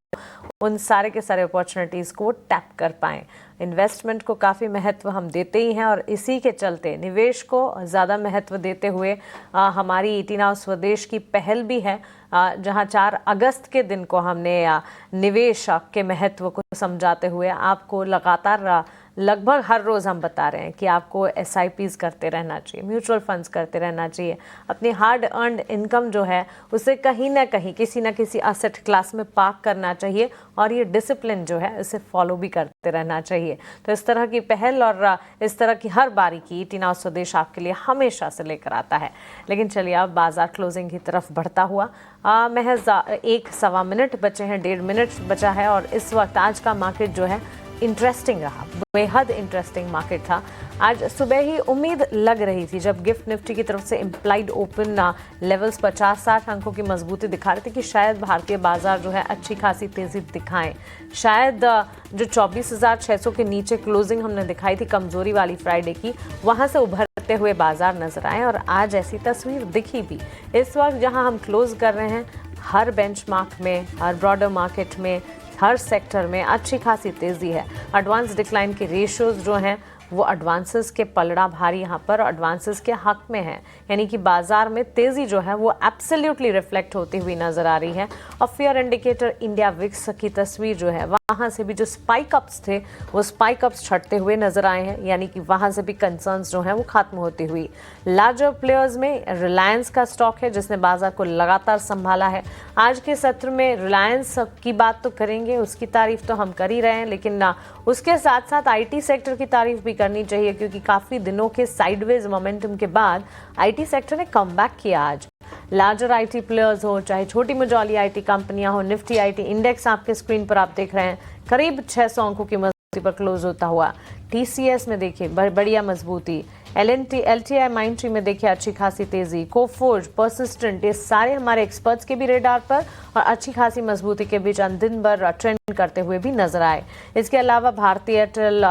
उन सारे के सारे अपॉर्चुनिटीज़ को टैप कर पाएँ। इन्वेस्टमेंट को काफ़ी महत्व हम देते ही हैं, और इसी के चलते निवेश को ज़्यादा महत्व देते हुए हमारी ईटी नाउ स्वदेश की पहल भी है, जहां 4 अगस्त के दिन को हमने निवेश के महत्व को समझाते हुए आपको लगातार लगभग हर रोज़ हम बता रहे हैं कि आपको SIPs करते रहना चाहिए, म्यूचुअल फंड्स करते रहना चाहिए, अपनी हार्ड अर्नड इनकम जो है उसे कहीं ना कहीं किसी ना किसी असेट क्लास में पार्क करना चाहिए, और ये डिसिप्लिन जो है इसे फॉलो भी करते रहना चाहिए। तो इस तरह की पहल और इस तरह की हर बारी की ईटी नाउ स्वदेश आपके लिए हमेशा से लेकर आता है। लेकिन चलिए अब बाजार क्लोजिंग की तरफ बढ़ता हुआ, महज 1-1.25 मिनट बचे हैं, 1.5 मिनट बचा है, और इस वक्त आज का मार्केट जो है इंटरेस्टिंग रहा, बेहद इंटरेस्टिंग मार्केट था। आज सुबह ही उम्मीद लग रही थी, जब गिफ्ट निफ्टी की तरफ से इम्प्लाइड ओपन लेवल्स 50-60 अंकों की मजबूती दिखा रहे थे, कि शायद भारतीय बाजार जो है अच्छी खासी तेजी दिखाएं। शायद जो 24,600 के नीचे क्लोजिंग हमने दिखाई थी कमजोरी वाली फ्राइडे की, वहां से उभरते हुए बाजार नजर आए, और आज ऐसी तस्वीर दिखी भी। इस वक्त जहां हम क्लोज कर रहे हैं, हर बेंचमार्क में, हर ब्रॉडर मार्केट में, हर सेक्टर में अच्छी खासी तेजी है। एडवांस डिक्लाइन के रेशियोज जो हैं वो एडवांसेस के पलड़ा भारी यहाँ पर एडवांसेस के हक में है, यानी कि बाजार में तेजी जो है वो एब्सोल्युटली रिफ्लेक्ट होती हुई नजर आ रही है। और फेयर इंडिकेटर इंडिया विक्स की तस्वीर जो है, वहाँ से भी जो स्पाइक अप्स थे वो स्पाइक अप्स छटते हुए नजर आए हैं, यानी कि वहाँ से भी कंसर्न्स जो हैं वो खत्म होती हुई। लार्जर प्लेयर्स में रिलायंस का स्टॉक है जिसने बाजार को लगातार संभाला है। आज के सत्र में रिलायंस की बात तो करेंगे, उसकी तारीफ तो हम कर ही रहे हैं, लेकिन उसके साथ साथ IT सेक्टर की तारीफ भी करनी चाहिए, क्योंकि काफ़ी दिनों के साइडवेज मोमेंटम के बाद IT सेक्टर ने कमबैक किया। आज लार्जर IT प्लेयर्स हो, चाहे छोटी मझौली IT कंपनियां हो, निफ्टी IT इंडेक्स आपके स्क्रीन पर आप देख रहे हैं करीब 600 अंकों की मजबूती पर क्लोज होता हुआ। TCS में देखिए बढ़िया मजबूती, LTI माइंडट्री में देखिए अच्छी खासी तेजी, कोफोर्ज, पर्सिस्टेंट, ये सारे हमारे एक्सपर्ट्स के भी रेडार पर और अच्छी खासी मजबूती के बीच दिन भर ट्रेंड करते हुए भी नजर आए। इसके अलावा भारतीय Airtel,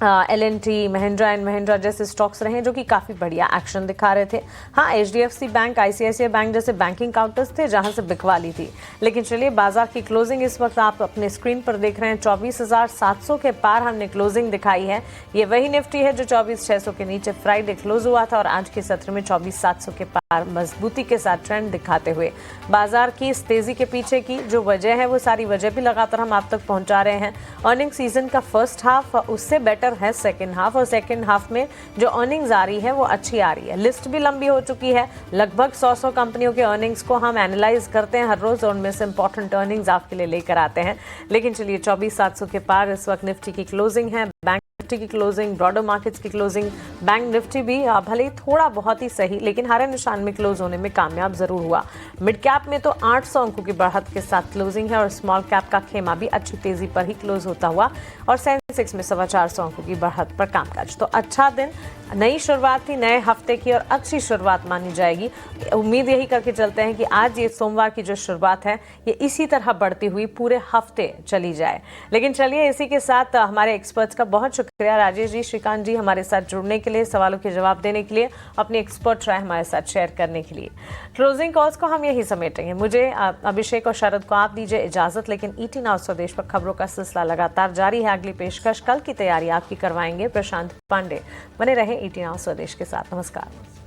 LNT, Mahindra and Mahindra जैसे स्टॉक्स रहे जो कि काफ़ी बढ़िया एक्शन दिखा रहे थे। हाँ, HDFC बैंक, ICICI बैंक जैसे बैंकिंग काउंटर्स थे जहां से बिकवाली थी। लेकिन चलिए बाजार की क्लोजिंग इस वक्त आप अपने स्क्रीन पर देख रहे हैं, 24,700 के पार हमने क्लोजिंग दिखाई है। ये वही निफ्टी है जो 24,600 के नीचे फ्राइडे क्लोज हुआ था, और आज के सत्र में 24,700 के पार मजबूती के साथ ट्रेंड दिखाते हुए बाजार की इस तेजी के पीछे की जो वजह है वो सारी वजह भी लगातार हम आप तक पहुंचा रहे हैं। अर्निंग सीजन का फर्स्ट हाफ उससे बेटर है सेकंड हाफ, और सेकंड हाफ में जो अर्निंग्स आ रही है वो अच्छी आ रही है। लिस्ट भी लंबी हो चुकी है, लगभग 100 कंपनियों के अर्निंग्स को हम एनालाइज करते हैं हर रोज और उनमें से इंपॉर्टेंट अर्निंग्स आपके लिए लेकर आते हैं। लेकिन चलिए 24,700 के पार इस वक्त निफ्टी की क्लोजिंग है, बैंक निफ्टी की क्लोजिंग, ब्रॉडर मार्केट्स की क्लोजिंग। बैंक निफ्टी भी भले ही थोड़ा बहुत ही सही लेकिन हरे निशान में क्लोज होने में कामयाब जरूर हुआ। मिड कैप में तो 800 अंकों की बढ़त के साथ क्लोजिंग है और स्मॉल कैप का खेमा भी अच्छी तेजी पर ही क्लोज होता हुआ और सेंसेक्स में 425 अंकों की बढ़त पर कामकाज। तो अच्छा दिन, नई शुरुआत थी नए हफ्ते की और अच्छी शुरुआत मानी जाएगी। उम्मीद यही करके चलते हैं कि आज ये सोमवार की जो शुरुआत है ये इसी तरह बढ़ती हुई पूरे हफ्ते चली जाए। लेकिन चलिए इसी के साथ हमारे एक्सपर्ट्स का बहुत शुक्रिया राजेश जी, श्रीकांत जी हमारे साथ जुड़ने के लिए, सवालों के जवाब देने के लिए, अपनी एक्सपर्ट राय हमारे साथ शेयर करने के लिए। क्लोजिंग कॉल्स को हम यही समेटेंगे। मुझे अभिषेक और शरद को आप दीजिए इजाजत, लेकिन ET नाउ स्वदेश पर खबरों का सिलसिला लगातार जारी है। अगली पेशकश कल की तैयारी आपकी करवाएंगे प्रशांत पांडे। बने रहे ET नाउ स्वदेश के साथ। नमस्कार।